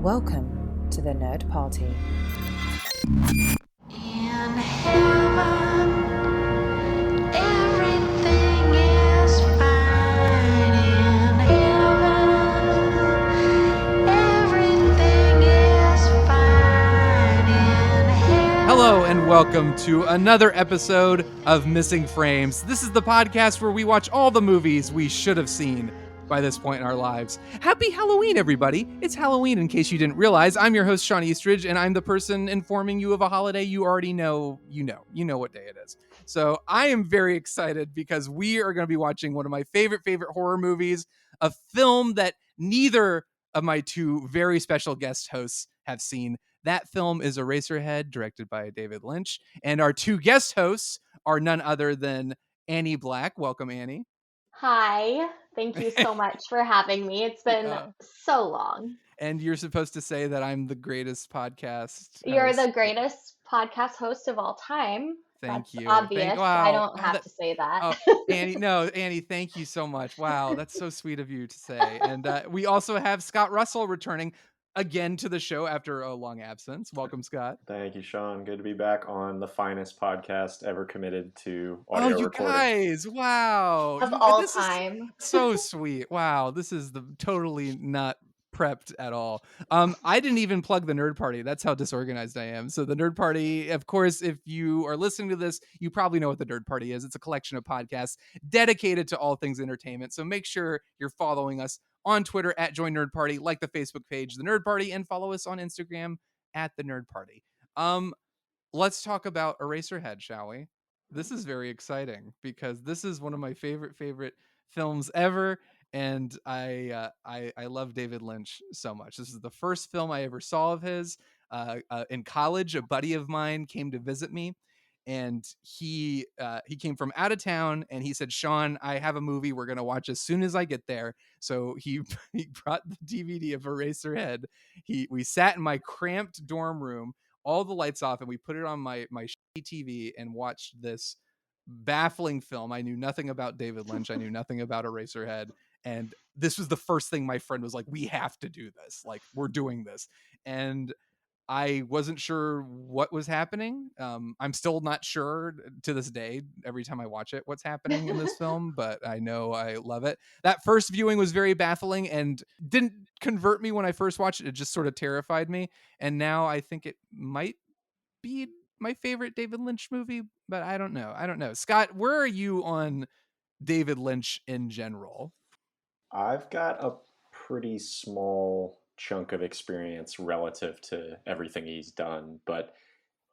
Welcome to the Nerd Party. In heaven, everything is fine. In heaven, everything is fine. In heaven. Hello and welcome to another episode of Missing Frames. This is the podcast where we watch all the movies we should have seen by this point in our lives. Happy Halloween, everybody. It's Halloween, in case you didn't realize. I'm your host, Shawn Eastridge, and I'm the person informing you of a holiday you already know. You know what day it is. So I am very excited because we are going to be watching one of my favorite horror movies, a film that neither of my two very special guest hosts have seen. That film is Eraserhead, directed by David Lynch. And our two guest hosts are none other than Annie Black. Welcome, Annie. Hi, thank you so much for having me. It's been so long. And you're supposed to say that I'm the greatest podcast You're host. the greatest podcast host of all time. Thank That's you. obvious. Wow. I don't have to say that. Annie, thank you so much. Wow, that's so sweet of you to say. And we also have Scott Russell returning again to the show after a long absence. Welcome, Scott. Thank you, Shawn. Good to be back on the finest podcast ever committed to audio recording. Guys, wow. Of all this time. Is so sweet. Wow, this is totally not prepped at all. I didn't even plug the Nerd Party. That's how disorganized I am. So the Nerd Party, of course, if you are listening to this, you probably know what the Nerd Party is. It's a collection of podcasts dedicated to all things entertainment. So make sure you're following us on Twitter at Join Nerd Party, like the Facebook page, The Nerd Party, and follow us on Instagram at The Nerd Party. Let's talk about Eraserhead, shall we? This is very exciting because this is one of my favorite films ever, and I love David Lynch so much. This is the first film I ever saw of his. In college, a buddy of mine came to visit me, and he came from out of town, and he said, "Shawn, I have a movie we're gonna watch as soon as I get there." So he brought the DVD of Eraserhead. We sat in my cramped dorm room, all the lights off, and we put it on my shitty TV and watched this baffling film. I knew nothing about David Lynch. I knew nothing about Eraserhead. And this was the first thing my friend was like, "We have to do this. Like, we're doing this." And I wasn't sure what was happening. I'm still not sure to this day, every time I watch it, what's happening in this film, but I know I love it. That first viewing was very baffling and didn't convert me when I first watched it. It just sort of terrified me. And now I think it might be my favorite David Lynch movie, but I don't know. Scott, where are you on David Lynch in general? I've got a pretty small chunk of experience relative to everything he's done, but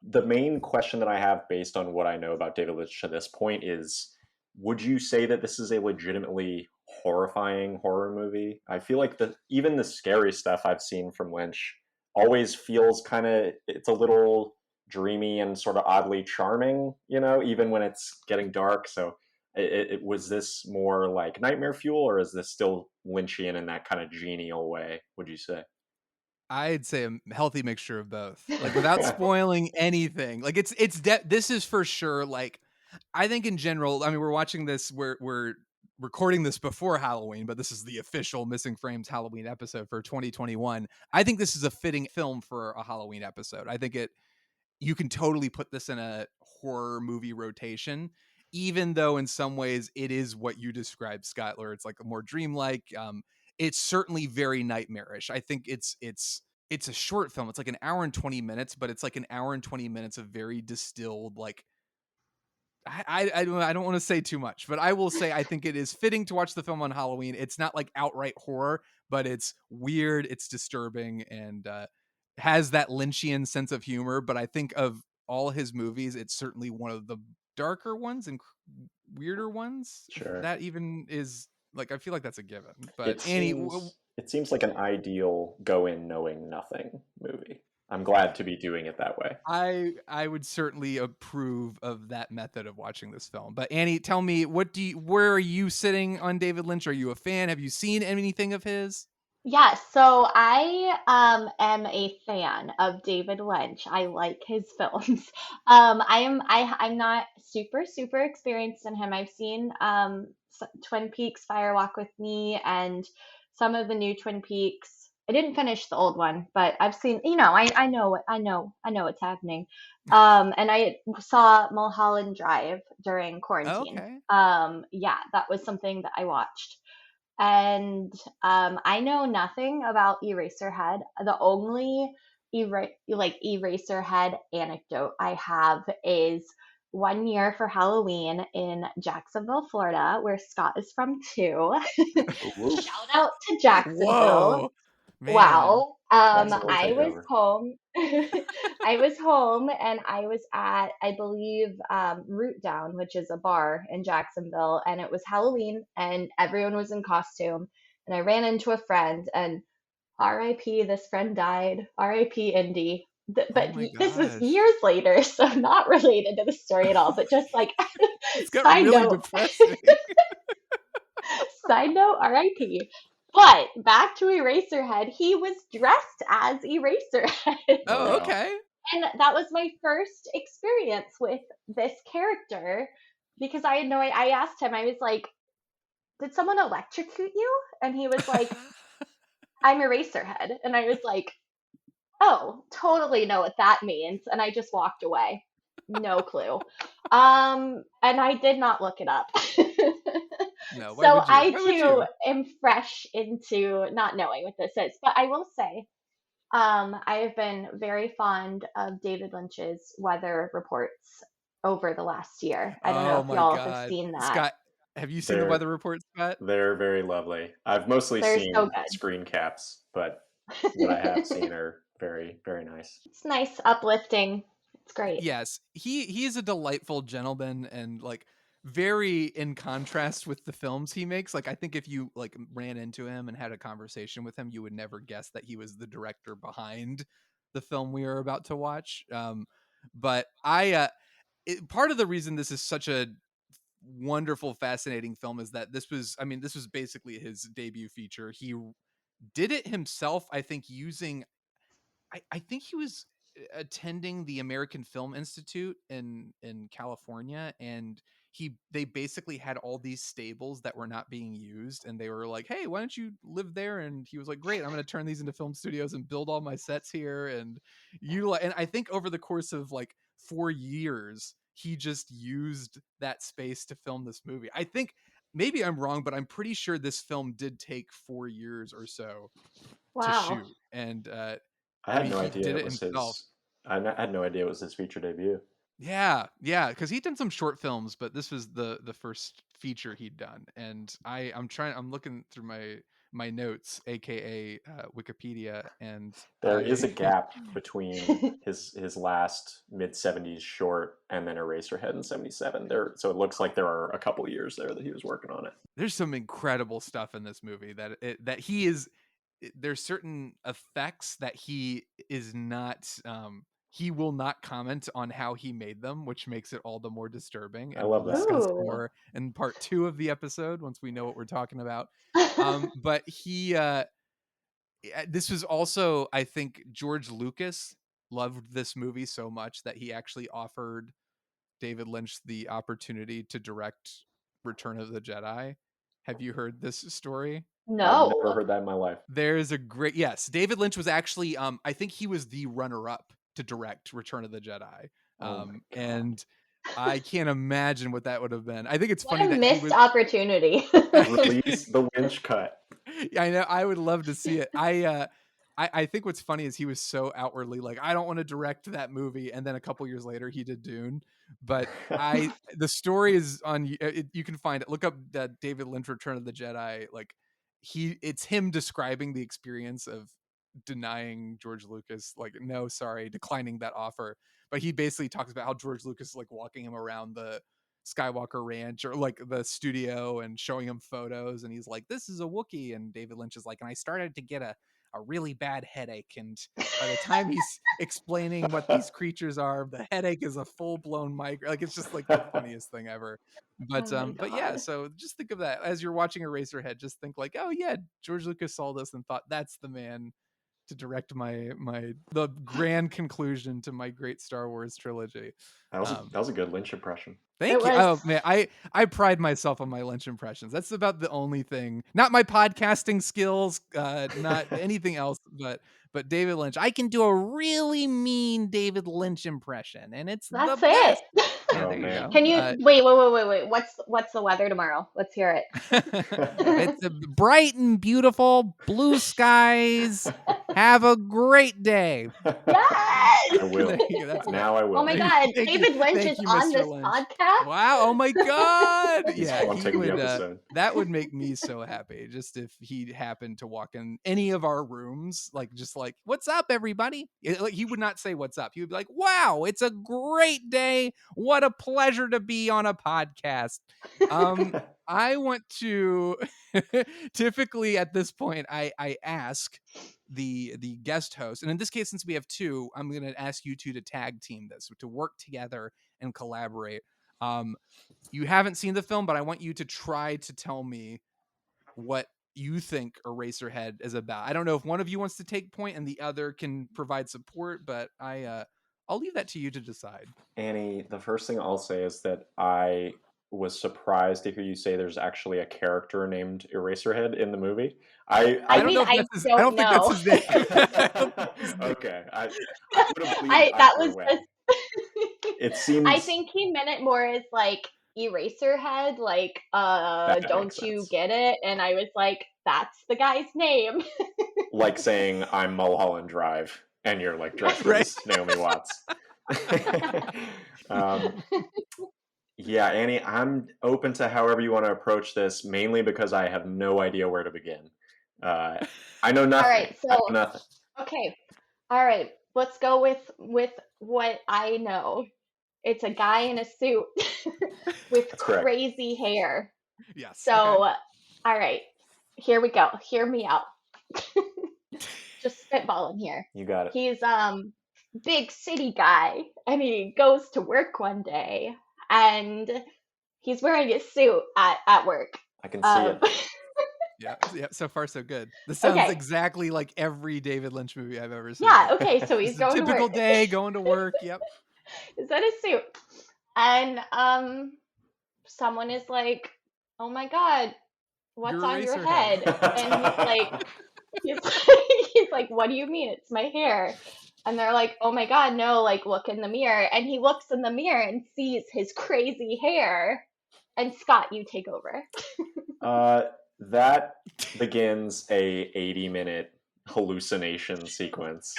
the main question that I have based on what I know about David Lynch to this point is, would you say that this is a legitimately horrifying horror movie? I feel like even the scary stuff I've seen from Lynch always feels it's a little dreamy and sort of oddly charming, even when it's getting dark. So it was this more like nightmare fuel, or is this still Lynchian in that kind of genial way, would you say? I'd say a healthy mixture of both, like without spoiling anything. Like this is for sure. Like, I think in general, I mean, we're watching this, we're recording this before Halloween, but this is the official Missing Frames Halloween episode for 2021. I think this is a fitting film for a Halloween episode. I think you can totally put this in a horror movie rotation, even though in some ways it is what you described, Scott, where it's like a more dreamlike. It's certainly very nightmarish. I think it's a short film. It's like an hour and 20 minutes, but it's like an hour and 20 minutes of very distilled, like, I don't want to say too much, but I will say I think it is fitting to watch the film on Halloween. It's not like outright horror, but it's weird, it's disturbing, and has that Lynchian sense of humor. But I think of all his movies, it's certainly one of the darker ones and weirder ones. Sure. That even is, like, I feel like that's a given. But it seems like an ideal go in knowing nothing movie. I'm glad to be doing it that way. I would certainly approve of that method of watching this film. But Annie, tell me, where are you sitting on David Lynch? Are you a fan? Have you seen anything of his? Yes, so I am a fan of David Lynch. I like his films. I'm not super experienced in him. I've seen Twin Peaks: Fire Walk with Me and some of the new Twin Peaks I didn't finish the old one, but I've seen, I know what's happening. And I saw Mulholland Drive during Oh, quarantine. okay. Yeah, that was something that I watched. And I know nothing about Eraserhead. The only Eraserhead anecdote I have is one year for Halloween in Jacksonville, Florida, where Scott is from too. Whoop. Shout out to Jacksonville. Whoa, man. Wow. Jacksonville I was takeover. home. I was home and I was at, I believe, Root Down, which is a bar in Jacksonville, and it was Halloween and everyone was in costume. And I ran into a friend and RIP, this friend died. RIP Indy. Oh But my this was gosh. years later, so not related to the story at all, but just like This got side really note. depressing. Side note, RIP. But back to Eraserhead, he was dressed as Eraserhead. Oh Oh, no. okay. And that was my first experience with this character because I had no I asked him, I was like, did someone electrocute you? And he was like, I'm Eraserhead. And I was like, oh, totally know what that means. And I just walked away. No clue. And I did not look it up. No, why So would you? I Why would too you? am fresh into not knowing what this is. But I will say, I have been very fond of David Lynch's weather reports over the last year. I don't know Oh if my y'all have God. seen that. Scott, have you seen the They're weather report, Scott? they're very lovely. I've mostly They're so seen good. screen caps, but what I have seen are very, very nice. It's nice, uplifting. It's great. Yes, he is a delightful gentleman and like very in contrast with the films he makes. Like I think if you like ran into him and had a conversation with him, you would never guess that he was the director behind the film we are about to watch. But part of the reason this is such a wonderful, fascinating film is that this was basically his debut feature. He did it himself, I think, using I think he was attending the American Film Institute in California, and they basically had all these stables that were not being used, and they were like, "Hey, why don't you live there?" And he was like, "Great, I'm going to turn these into film studios and build all my sets here." And and I think over the course of like 4 years, he just used that space to film this movie. I think maybe I'm wrong, but I'm pretty sure this film did take 4 years or so to Wow. shoot, and I I had mean, no he idea did it it was himself. his. Had no idea it was his feature debut. Yeah, yeah, because he'd done some short films, but this was the first feature he'd done. And I'm looking through my notes, aka Wikipedia, and There is I a gap between his last mid '70s short and then Eraserhead in '77. There, so it looks like there are a couple years there that he was working on it. there's some incredible stuff in this movie that he is. There's certain effects that he is not. He will not comment on how he made them, which makes it all the more disturbing. I And love we'll that. discuss Ooh. more in part 2 of the episode once we know what we're talking about. But this was also, I think, George Lucas loved this movie so much that he actually offered David Lynch the opportunity to direct Return of the Jedi. Have you heard this story? I've never No. heard that in my life. There's a great yes. David Lynch was actually I think he was the runner-up to direct Return of the Jedi. Oh my god! And I can't imagine what that would have been. I think it's What funny a that he missed was opportunity. Release the Lynch cut. Yeah, I know. I would love to see it. I think what's funny is he was so outwardly like, I don't want to direct that movie, and then a couple years later he did Dune. But the story is on. You can find it. Look up that David Lynch Return of the Jedi. Like it's him describing the experience of denying George Lucas, like, no, sorry, declining that offer. But he basically talks about how George Lucas is like walking him around the Skywalker Ranch or like the studio and showing him photos, and he's like, "This is a Wookiee," and David Lynch is like, "And I started to get a really bad headache." And by the time he's explaining what these creatures are, the headache is a full blown migraine. Like it's just like the funniest thing ever. Oh my But yeah, God. so just think of that as you're watching Eraserhead. Just think like, oh yeah, George Lucas saw this and thought that's the man to direct the grand conclusion to my great Star Wars trilogy. That was a good Lynch impression. Thank It you. was- Oh man, I pride myself on my Lynch impressions. That's about the only thing. Not my podcasting skills, not anything else, but David Lynch. I can do a really mean David Lynch impression, and it's That's the it. best. Yeah, Oh, there you man. go. Can you wait? What's the weather tomorrow? Let's hear it. It's a bright and beautiful blue skies. Have a great day. Yes. I will. There you go, that's it. Now I will. Oh my God, Thank you. David Lynch Thank is you, on Mr. this Lynch. podcast. Wow! Oh my God! He's Yeah, he haunting the would. episode. That would make me so happy. Just if he happened to walk in any of our rooms, just like, "What's up, everybody?" Like, he would not say "What's up." He would be like, "Wow, it's a great day. What a pleasure to be on a podcast." I want to. Typically, at this point, I ask the guest host, and in this case, since we have two, I'm going to ask you two to tag team this, to work together and collaborate. You haven't seen the film, but I want you to try to tell me what you think Eraserhead is about. I don't know if one of you wants to take point and the other can provide support, but I'll leave that to you to decide. Annie, the first thing I'll say is that I was surprised to hear you say there's actually a character named Eraserhead in the movie. I don't mean, know if I that's his, don't I don't think know. that's his name. I don't think his name. Okay, I would have believed that either was way. just. It seems. I think he meant it more as like Eraserhead, like That don't makes you sense. get it? And I was like, that's the guy's name. Like saying I'm Mulholland Drive, and you're like dressed Right. as Naomi Watts. Yeah, Annie, I'm open to however you want to approach this, mainly because I have no idea where to begin. I know nothing. All right, I know so nothing. okay, all right, let's go with what I know. It's a guy in a suit with That's correct. crazy hair. Yes. So, okay. all right, here we go. Hear me out. Just spitballing here. You got it. He's big city guy, and he goes to work one day, and he's wearing a suit at work. I can see it. Yeah. So far, so good. This sounds Okay. exactly like every David Lynch movie I've ever seen. Yeah. Okay. So he's It's a going to typical work. day, going to work. Yep. Is that a suit? And someone is like, "Oh my God, what's Your on your Eraserhead." head?" And he's like, "What do you mean? It's my hair." And they're like, "Oh my God, no! Like, look in the mirror." And he looks in the mirror and sees his crazy hair. And Scott, you take over. That begins a 80-minute hallucination sequence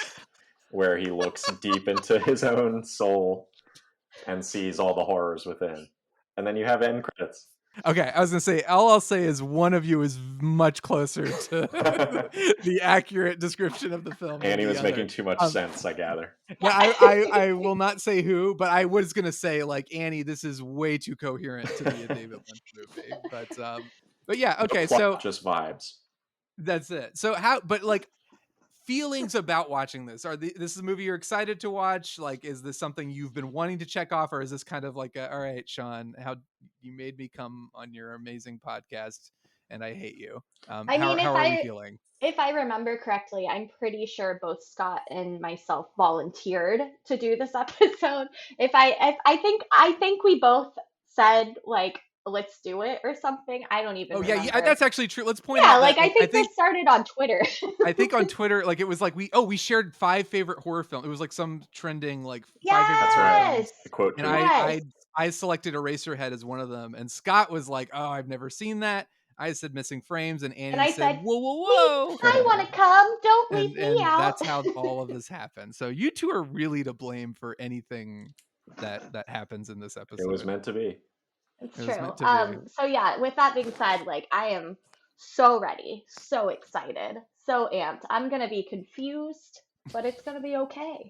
where he looks deep into his own soul and sees all the horrors within. And then you have end credits. Okay, I was gonna say, all I'll say is one of you is much closer to the accurate description of the film. than Annie the was other. making too much sense, I gather. Yeah, I will not say who, but I was gonna say, like, Annie, this is way too coherent to be a David Lynch movie. But yeah, okay, No plot, so just vibes. that's it. So feelings about watching this? This is a movie you're excited to watch? Like, is this something you've been wanting to check off, or is this kind of like all right, Shawn, how you made me come on your amazing podcast and I hate you? I mean, how are we feeling? If I remember correctly, I'm pretty sure both Scott and myself volunteered to do this episode. I think we both said like, let's do it or something. I don't even remember. Yeah, that's actually true. Let's point Yeah, out like that, I think this started on Twitter. I think on Twitter, like, it was like we shared 5 favorite horror films. It was like some trending like 5 favorite That's horror right. films. The quote And tweet. I selected Eraserhead as one of them, and Scott was like, "Oh, I've never seen that." I said Missing Frames, and Annie And I said, said, "Whoa!" I want to come. Don't leave and me out. that's how all of this happened. So you two are really to blame for anything that happens in this episode. It was meant to be. It's It was true. meant to be. So yeah, with that being said, like I am so ready, so excited, so amped. I'm gonna be confused, but it's gonna be okay.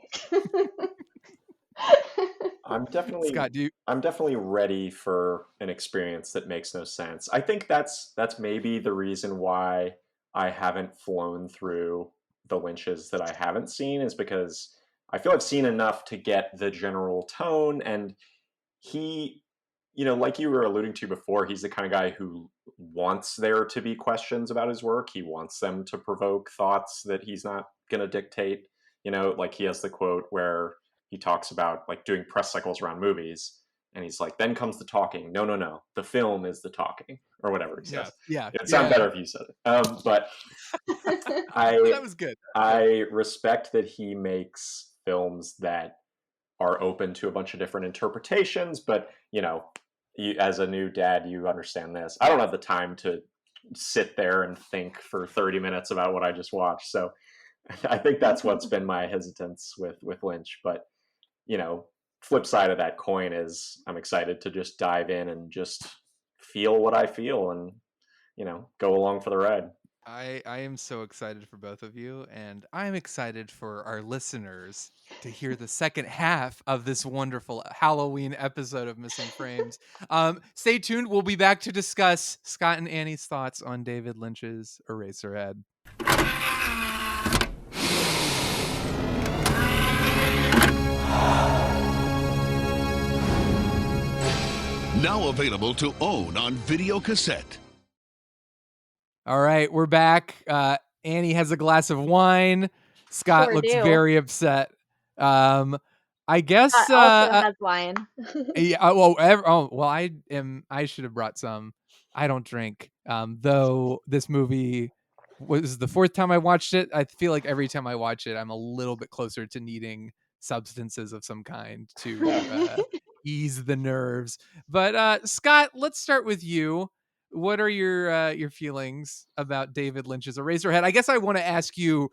I'm definitely Scott, I'm definitely ready for an experience that makes no sense. I think that's maybe the reason why I haven't flown through the Lynches that I haven't seen, is because I feel I've seen enough to get the general tone, and he like you were alluding to before, he's the kind of guy who wants there to be questions about his work. He wants them to provoke thoughts that he's not going to dictate. Like he has the quote where he talks about like doing press cycles around movies, and he's like, then comes the talking. No, no, no. The film is the talking, or whatever he says. It'd sound better if you said it. But that was good. I respect that he makes films that are open to a bunch of different interpretations, but as a new dad, you understand this. I don't have the time to sit there and think for 30 minutes about what I just watched. So I think that's what's been my hesitance with Lynch. But, flip side of that coin is I'm excited to just dive in and just feel what I feel and, go along for the ride. I am so excited for both of you, and I'm excited for our listeners to hear the second half of this wonderful Halloween episode of Missing Frames. Stay tuned. We'll be back to discuss Scott and Annie's thoughts on David Lynch's Eraserhead. Now available to own on video cassette. All right, we're back. Annie has a glass of wine. Scott Sure looks do. very upset. I guess also has wine. yeah. Well, I should have brought some. I don't drink. Though this movie was the fourth time I watched it. I feel like every time I watch it, I'm a little bit closer to needing substances of some kind to ease the nerves. But Scott, let's start with you. What are your feelings about David Lynch's Eraserhead? I guess I want to ask you,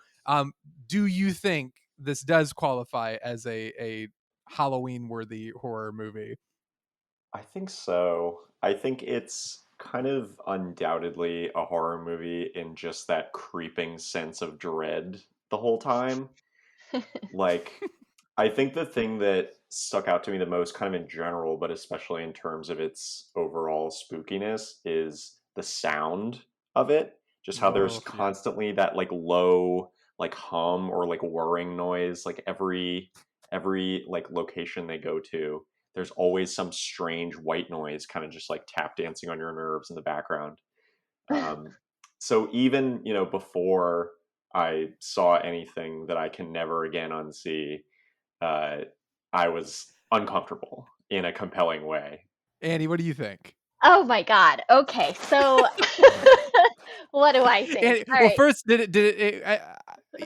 do you think this does qualify as a Halloween-worthy horror movie? I think so. I think it's kind of undoubtedly a horror movie in just that creeping sense of dread the whole time. Like, I think the thing that stuck out to me the most, kind of in general, but especially in terms of its overall spookiness, is the sound of it. Just how there's constantly that like low, like hum or like whirring noise, like every like location they go to. There's always some strange white noise, kind of just like tap dancing on your nerves in the background. So even before I saw anything that I can never again unsee, I was uncomfortable in a compelling way. Annie, what do you think? Oh my God. Okay, so what do I think? Annie, All well, right. first,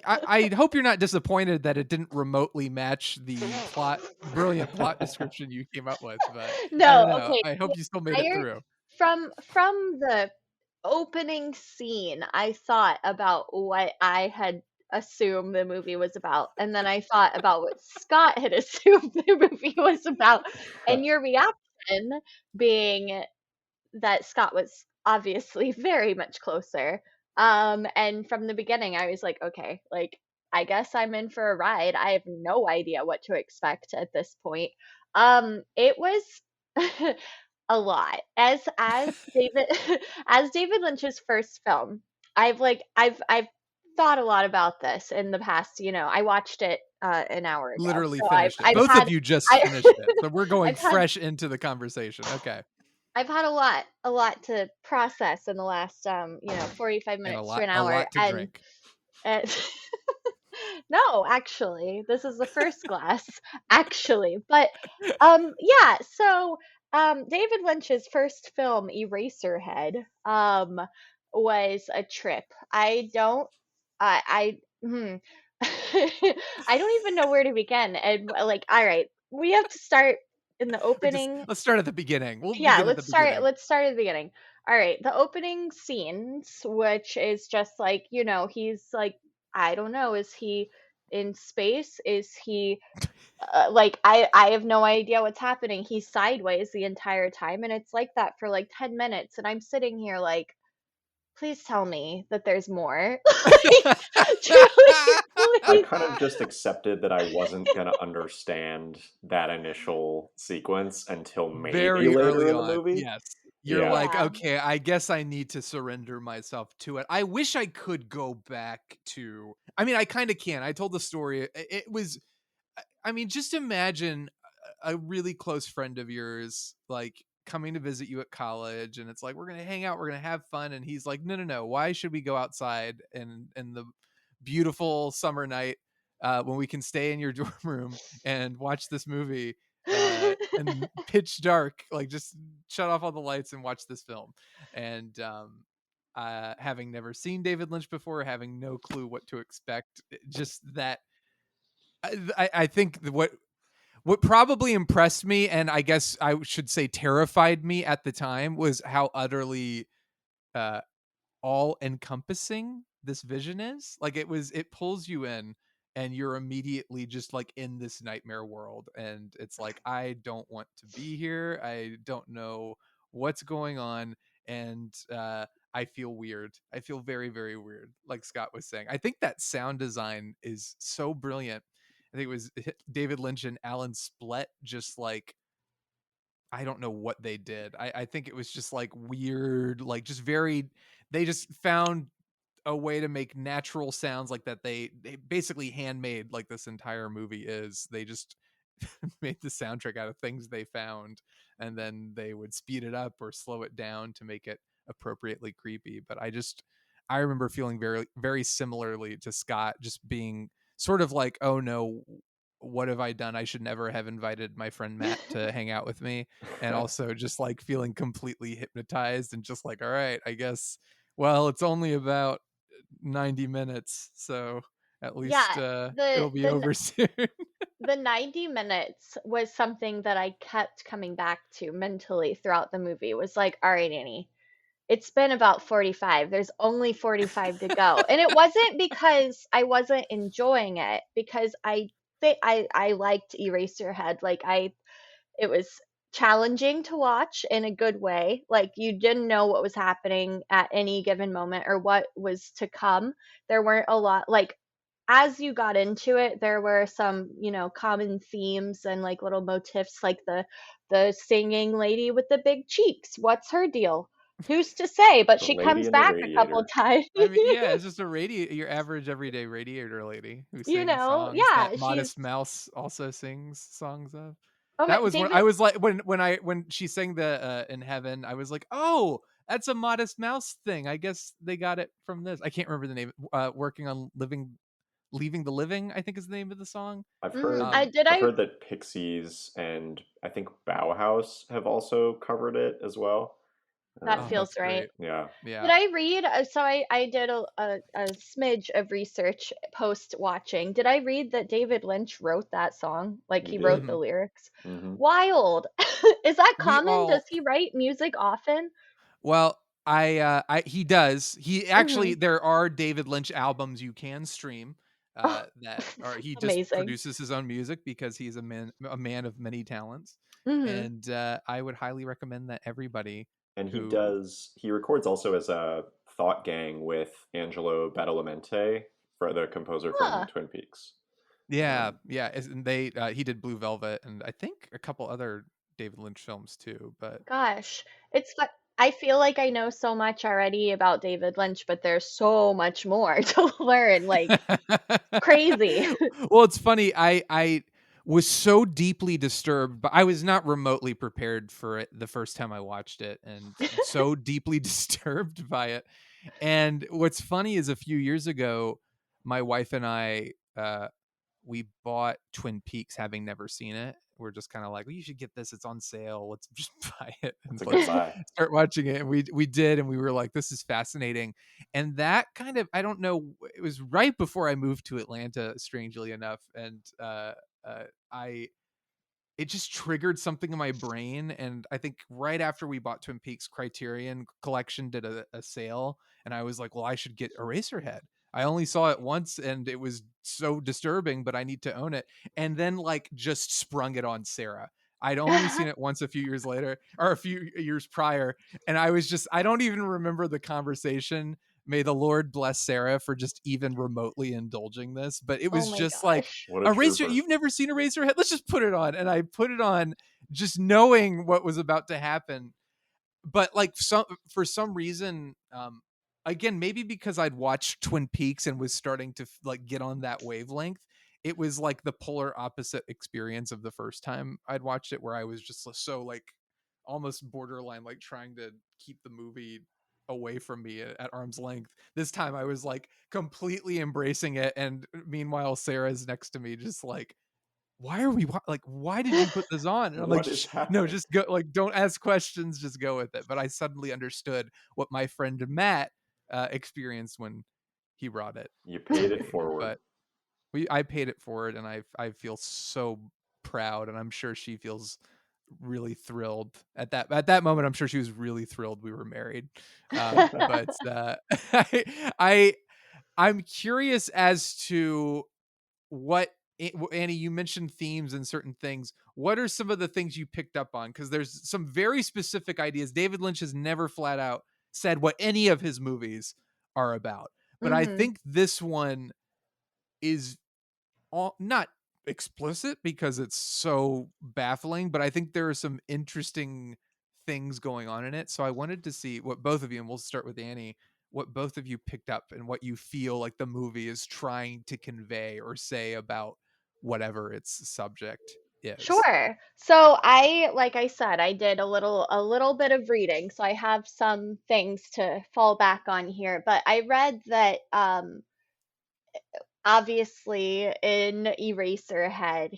I hope you're not disappointed that it didn't remotely match the brilliant plot description you came up with. But No, I don't know. okay. I hope you still made it through. From the opening scene, I thought about what I had assumed the movie was about, and then I thought about what Scott had assumed the movie was about, and your reaction being that Scott was obviously very much closer. And from the beginning, I was like, okay, like I guess I'm in for a ride. I have no idea what to expect at this point. It was a lot. As David as David Lynch's first film, I've thought a lot about this in the past. I watched it an hour ago. Literally So finished it. I've Both had, of you just I, finished it. So we're going I've had fresh into the conversation. Okay. I've had a lot to process in the last 45 And minutes to an hour. a lot to drink. And no, actually, this is the first glass, actually. But yeah, so David Lynch's first film, Eraserhead, was a trip. I don't I I don't even know where to begin. And like, all right, we have to start in the opening. Let's start at the beginning. We'll Yeah, begin at the beginning. let's start at the beginning. All right, the opening scenes, which is just like, he's like, I don't know, is he in space? Is he like, I have no idea what's happening. He's sideways the entire time, and it's like that for like 10 minutes, and I'm sitting here like, please tell me that there's more. Like, truly, I please. kind of just accepted that I wasn't going to understand that initial sequence until maybe Very later early in the on. movie. Yes. You're Yeah. like, Yeah. okay, I guess I need to surrender myself to it. I wish I could go back to, I mean, I kind of can. I told the story. It was, I mean, just imagine a really close friend of yours, like coming to visit you at college, and it's like, we're gonna hang out, we're gonna have fun, and he's like, no, why should we go outside in the beautiful summer night when we can stay in your dorm room and watch this movie and pitch dark, like just shut off all the lights and watch this film. And having never seen David Lynch before, having no clue what to expect, just that I think what probably impressed me, and I guess I should say terrified me at the time, was how utterly uh, all encompassing this vision is. Like it pulls you in, and you're immediately just like in this nightmare world, and it's like, I don't want to be here, I don't know what's going on, and I feel weird, I feel very, very weird, like Scott was saying. I think that sound design is so brilliant. I think it was David Lynch and Alan Splett, just like, I don't know what they did. I think it was just like weird, like just very, they just found a way to make natural sounds like that. They basically handmade, like this entire movie is. They just made the soundtrack out of things they found, and then they would speed it up or slow it down to make it appropriately creepy. But I remember feeling very, very similarly to Scott, just being sort of like, oh no, what have I done? I should never have invited my friend Matt to hang out with me. And also just like feeling completely hypnotized and just like, all right, I guess, well, it's only about 90 minutes, so at least Yeah, it'll be over soon. the 90 minutes was something that I kept coming back to mentally throughout the movie. It was like, all right, Annie, it's been about 45. There's only 45 to go. And it wasn't because I wasn't enjoying it, because I think I liked Eraserhead. Like it was challenging to watch in a good way. Like you didn't know what was happening at any given moment or what was to come. There weren't a lot, like as you got into it, there were some, common themes and like little motifs, like the singing lady with the big cheeks. What's her deal? Who's to say? But The she lady comes in the back a couple radiator. times. I mean, yeah, it's just your average everyday radiator lady who sings songs Yeah, that she's Modest Mouse also sings songs of. oh my That was when I David. was like, when she sang the In Heaven, I was like, oh, that's a Modest Mouse thing. I guess they got it from this. I can't remember the name. Working on Leaving the Living, I think is the name of the song. I've Mhm. heard Um, I've heard that Pixies and I think Bauhaus have also covered it as well. That oh, Um, feels that's right. great. yeah, Did Yeah. I read? So I did a smidge of research post watching. Did I read that David Lynch wrote that song? Like he he did. wrote the hmm lyrics? Hmm. Wild. Is that We common? Does all he write music often? Well, he does. He actually, Hmm. there are David Lynch albums you can stream Oh, that are, he just amazing. produces his own music because he's a man of many talents. Hmm. And I would highly recommend that everybody And who he records also as a thought gang with Angelo Badalamenti, for the composer from Huh. Twin Peaks. yeah, yeah, and they he did Blue Velvet and I think a couple other David Lynch films too, but Gosh, I feel like I know so much already about David Lynch, but there's so much more to learn. Like crazy. well, it's funny. I was so deeply disturbed, but I was not remotely prepared for it the first time I watched it, and so deeply disturbed by it. And what's funny is a few years ago, my wife and I we bought Twin Peaks, having never seen it. We're just kind of like, well, you should get this. It's on sale. Let's just buy it and That's a good let's buy. start watching it. And we did, and we were like, this is fascinating. And that kind of, I don't know, it was right before I moved to Atlanta, strangely enough, and I it just triggered something in my brain. And I think right after we bought Twin Peaks, Criterion Collection did a sale, and I was like, well, I should get Eraserhead. I only saw it once and it was so disturbing, but I need to own it. And then like just sprung it on Sarah. I'd only seen it once a few years later, or a few years prior, and I don't even remember the conversation. May the Lord bless Sarah for just even remotely indulging this, but it Oh was my just like, gosh. What a Eraser, trooper. you've never seen Eraserhead? Let's just put it on. And I put it on just knowing what was about to happen. But like for some reason, again, maybe because I'd watched Twin Peaks and was starting to like get on that wavelength, it was like the polar opposite experience of the first time I'd watched it, where I was just so like, almost borderline like trying to keep the movie away from me at arm's length. This time I was like completely embracing it, and meanwhile Sarah's next to me just like, why are we like, why did you put this on? And I'm like, What is no, happening? just go, like, don't ask questions, just go with it. But I suddenly understood what my friend Matt experienced when he brought it You to paid it me. forward. But I paid it forward, and I feel so proud, and I'm sure she feels really thrilled at that moment. I'm sure she was really thrilled we were married. But I I'm curious as to what Annie, you mentioned themes and certain things. What are some of the things you picked up on? Because there's some very specific ideas. David Lynch has never flat out said what any of his movies are about, but I Mhm. think this one is not explicit because it's so baffling, but I think there are some interesting things going on in it. So I wanted to see what both of you, and we'll start with Annie, what both of you picked up and what you feel like the movie is trying to convey or say about whatever its subject is. Sure. So like I said, I did a little bit of reading, so I have some things to fall back on here. But I read that obviously in Eraserhead,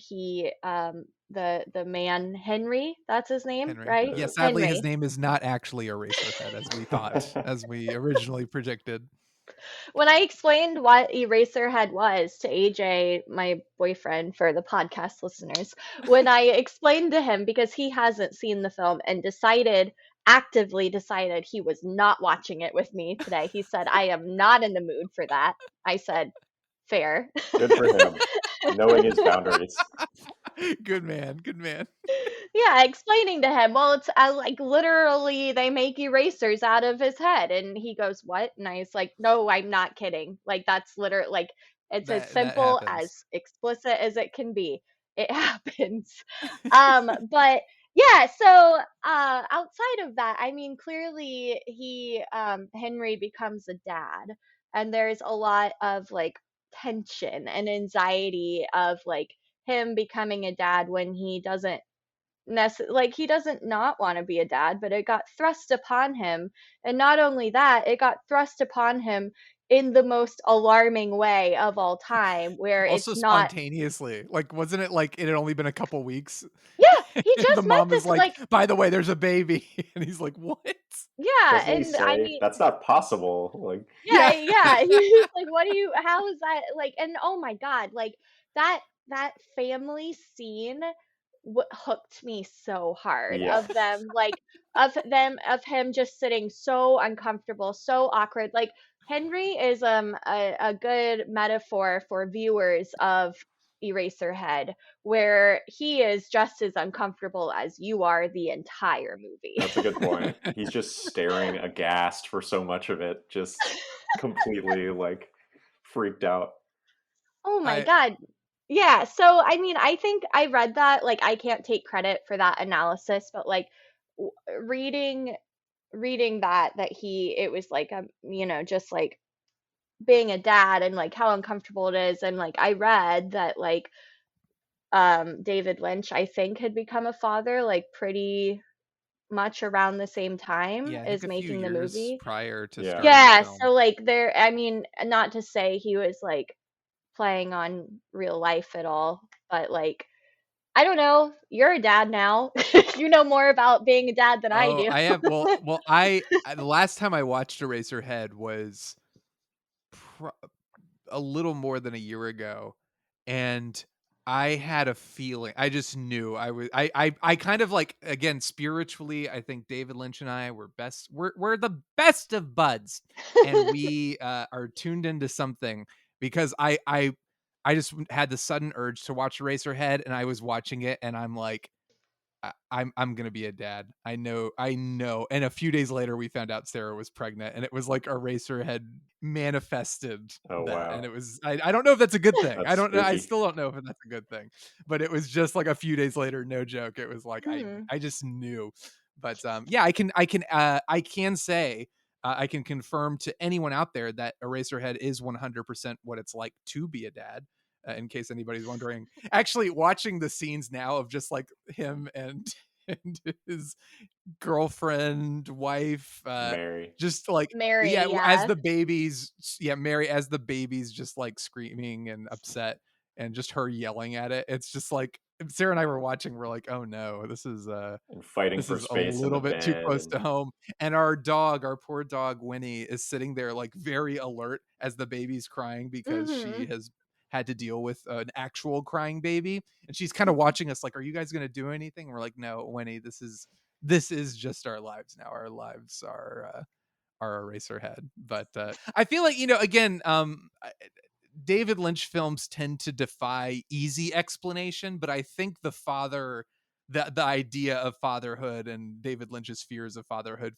the man Henry, that's his name, Henry. right? Yeah, sadly his Henry. name is not actually Eraserhead as we thought, as we originally predicted. When I explained what Eraserhead was to AJ, my boyfriend, for the podcast listeners, when I explained to him, because he hasn't seen the film and actively decided he was not watching it with me today, he said, I am not in the mood for that. I said, fair. Good for him, knowing his boundaries. Good man, good man. Yeah, explaining to him, well, it's like literally they make erasers out of his head. And he goes, what? And I was like, no, I'm not kidding. Like, that's literally, like, it's as That simple, happens. as explicit as it can be. It happens. But yeah, so outside of that, I mean, clearly Henry becomes a dad, and there's a lot of like tension and anxiety of like him becoming a dad when he doesn't like he doesn't not want to be a dad, but it got thrust upon him. And not only that, it got thrust upon him in the most alarming way of all time, where Also it's not. spontaneously, like, wasn't it like it had only been a couple weeks? Yeah, he And the just met mom is this like, like. by the way, there's a baby. And he's like, what? Yeah, Doesn't he and I say mean, that's not possible? Like, yeah, Yeah. yeah. He's like, what do you, how is that like? And oh my God, like that that family scene hooked me so hard, yeah, of him just sitting so uncomfortable, so awkward. Like Henry is a good metaphor for viewers of Eraserhead, where he is just as uncomfortable as you are the entire movie. that's a good point. He's just staring aghast for so much of it, just completely like freaked out. Oh my I God. Yeah, so I mean, I think I read that, like I can't take credit for that analysis, but like w- reading reading that he it was like just like being a dad and like how uncomfortable it is. And like I read that like David Lynch, I think, had become a father like pretty much around the same time yeah, I think as a few making the years movie. prior to Yeah. starting the Yeah, film. so like there, I mean, not to say he was like playing on real life at all, but like I don't know, you're a dad now. You know more about being a dad than I Oh, do. I have, well, the last time I watched Eraserhead was pro- a little more than a year ago, and I had a feeling. I just knew I was. I kind of like, again, spiritually. I think David Lynch and I were best. We're the best of buds, and we are tuned into something because I just had the sudden urge to watch Eraserhead, and I was watching it, and I'm like, I'm gonna be a dad. I know. And a few days later, we found out Sarah was pregnant, and it was like Eraserhead manifested Oh that, and wow, it was. I don't know if that's a good thing. I that's don't know. I spooky. still don't know if that's a good thing, but it was just like a few days later. No joke. It was like Hmm. I just knew. But yeah, I can say. I can confirm to anyone out there that Eraserhead is 100% what it's like to be a dad. In case anybody's wondering, actually watching the scenes now of just like him and and his girlfriend, wife, Mary. just like Mary, as yeah. the babies, Mary as the babies, just like screaming and upset, and just her yelling at it. It's just like Sarah and I were watching. We're like, oh no, And fighting this for is a space in the little bit too bed. close to home. And our poor dog Winnie, is sitting there like very alert as the baby's crying because she Mm-hmm. has had to deal with an actual crying baby, and she's kind of watching us like, are you guys gonna do anything? And we're like, no, Winnie, this is just our lives now. Our lives are Eraserhead. But I feel like, again, David Lynch films tend to defy easy explanation, but I think the idea of fatherhood and David Lynch's fears of fatherhood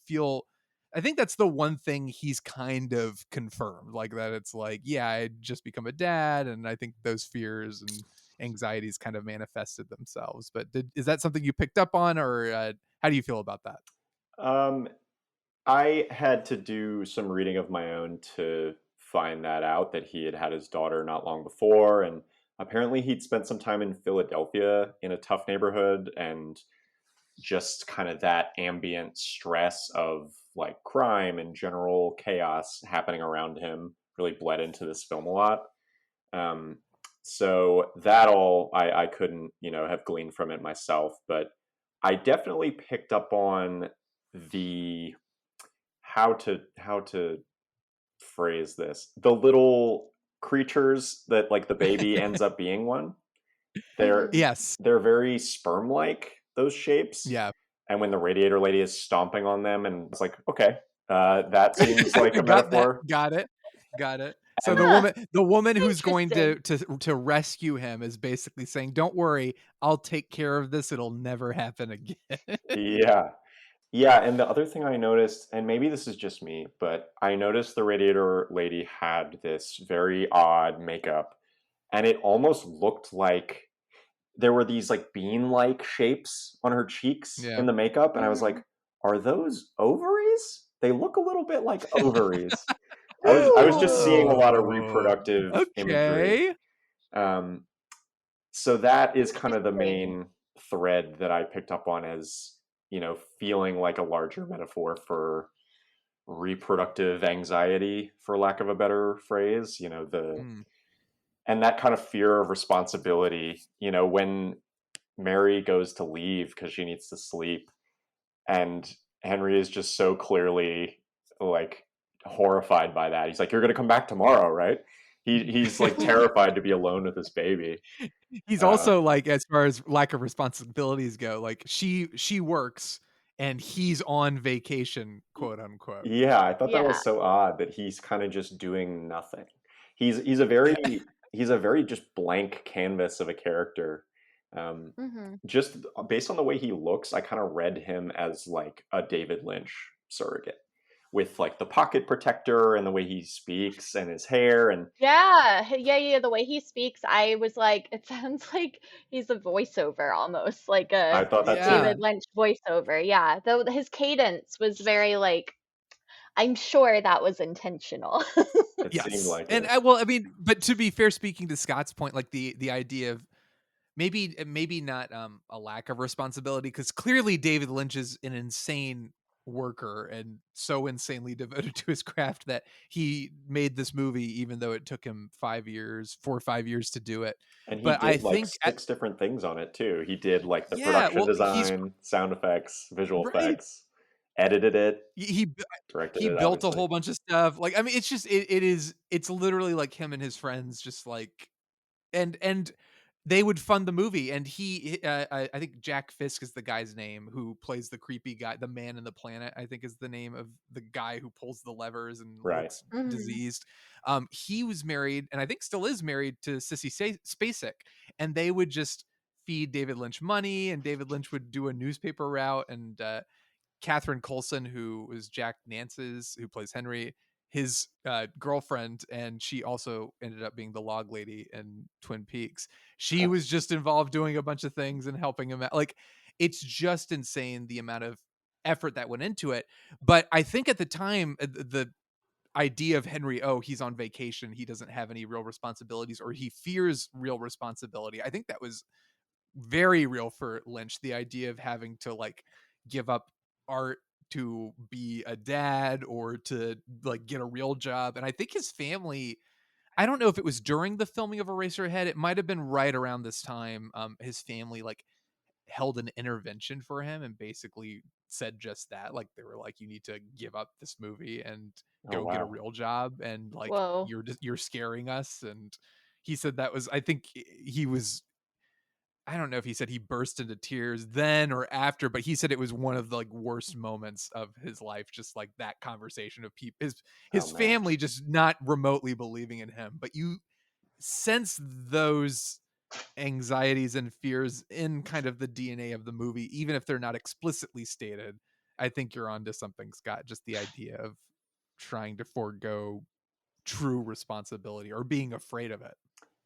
I think that's the one thing he's kind of confirmed, like that it's like, yeah, I just become a dad, and I think those fears and anxieties kind of manifested themselves. But is that something you picked up on, or how do you feel about that? Um, I had to do some reading of my own to find that out, that he had had his daughter not long before, and apparently he'd spent some time in Philadelphia in a tough neighborhood, and just kind of that ambient stress of like crime and general chaos happening around him really bled into this film a lot. Um, so that all I couldn't, have gleaned from it myself, but I definitely picked up on the how to phrase this. The little creatures that like the baby ends up being one. They're Mm-hmm. Yes. they're very sperm-like, those shapes. Yeah. And when the radiator lady is stomping on them, and it's like, okay, that seems like a Got that. metaphor. Got it. So And the woman who's going Interesting. to rescue him is basically saying, "Don't worry, I'll take care of this. It'll never happen again." yeah, yeah. And the other thing I noticed, and maybe this is just me, but I noticed the radiator lady had this very odd makeup, and it almost looked like there were these like bean-like shapes on her cheeks Yeah. in the makeup, and I was Mm-hmm. like, are those ovaries? They look a little bit like ovaries. I was just seeing a lot of Oh, reproductive imagery. okay. Um, so that is kind of the Interesting. main thread that I picked up on as, feeling like a larger metaphor for reproductive anxiety, for lack of a better phrase, Mm. and that kind of fear of responsibility, when Mary goes to leave because she needs to sleep, and Henry is just so clearly like horrified by that. He's like, "You're gonna come back tomorrow, right?" He's like terrified to be alone with this baby. He's Uh, also like, as far as lack of responsibilities go, like she works and he's on vacation, quote unquote. yeah, I thought that Yeah. was so odd that he's kind of just doing nothing. He's a very just blank canvas of a character. Um, Mm-hmm. just based on the way he looks, I kind of read him as like a David Lynch surrogate, with like the pocket protector and the way he speaks and his hair. And Yeah. The way he speaks, I was like, it sounds like he's a voiceover almost, like I a thought that too. Yeah. David Lynch voiceover. Yeah. Though his cadence was very like, I'm sure that was intentional. It seemed Yes. like And it. well, I mean, but to be fair, speaking to Scott's point, like the idea of maybe not a lack of responsibility, because clearly David Lynch is an insane worker and so insanely devoted to his craft that he made this movie even though it took him 4 or 5 years to do it. And he But I did like think 6 different things on it too. He did like the yeah, production well, he's design, sound effects, visual right. effects, edited it, He directed he it, built a obviously. whole bunch of stuff. Like, I mean, it's literally like him and his friends just like, and they would fund the movie. And I think Jack Fisk is the guy's name who plays the creepy guy, the man in the planet, I think is the name of the guy who pulls the levers and Right. looks Hmm. diseased. He was married, and I think still is married, to Sissy Spacek, and they would just feed David Lynch money, and David Lynch would do a newspaper route. And Catherine Coulson, who was Jack Nance's, who plays Henry, his girlfriend, and she also ended up being the log lady in Twin Peaks. She was just involved doing a bunch of things and helping him out. Like, it's just insane the amount of effort that went into it. But I think at the time, the idea of Henry, oh, he's on vacation, he doesn't have any real responsibilities, or he fears real responsibility, I think that was very real for Lynch, the idea of having to like give up art to be a dad or to like get a real job. And I think his family, I don't know if it was during the filming of Eraserhead, it might have been right around this time. His family like held an intervention for him and basically said just that. Like they were like, you need to give up this movie and Oh go get a wow. real job, and like Whoa. you're scaring us. And he said that was, I think he was, I don't know if he said he burst into tears then or after, but he said it was one of the like worst moments of his life. Just like that conversation of people, Oh his man. family just not remotely believing in him. But you sense those anxieties and fears in kind of the DNA of the movie, even if they're not explicitly stated. I think you're onto something, Scott. Just the idea of trying to forego true responsibility or being afraid of it.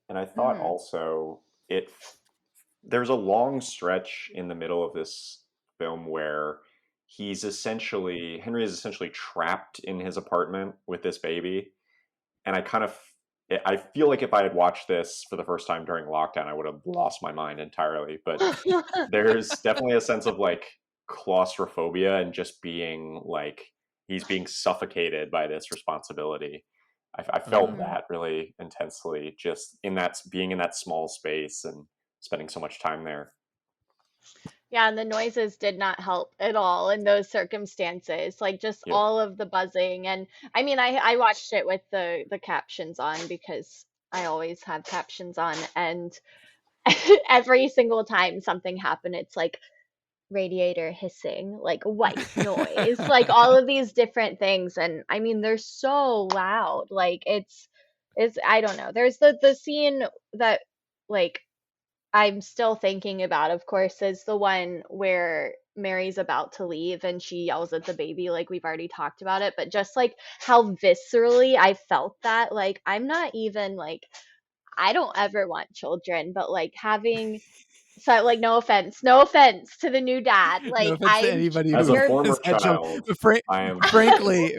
And I thought Mhm. also there's a long stretch in the middle of this film where Henry is essentially trapped in his apartment with this baby. And I feel like if I had watched this for the first time during lockdown, I would have lost my mind entirely. But there's definitely a sense of like claustrophobia and just being like he's being suffocated by this responsibility. I felt Mhm. that really intensely, just in that being in that small space and spending so much time there. Yeah, and the noises did not help at all in those circumstances. Like just Yep. all of the buzzing, and I mean, I watched it with the captions on because I always have captions on, and every single time something happened, it's like radiator hissing, like white noise, like all of these different things. And I mean, they're so loud. Like it's I don't know. There's the scene that like I'm still thinking about, of course, is the one where Mary's about to leave and she yells at the baby, like we've already talked about it, but just like how viscerally I felt that, like I'm not even like I don't ever want children, but like having so like no offense to the new dad, No like offense to anybody As a who you're former has had children. child, But I am frankly,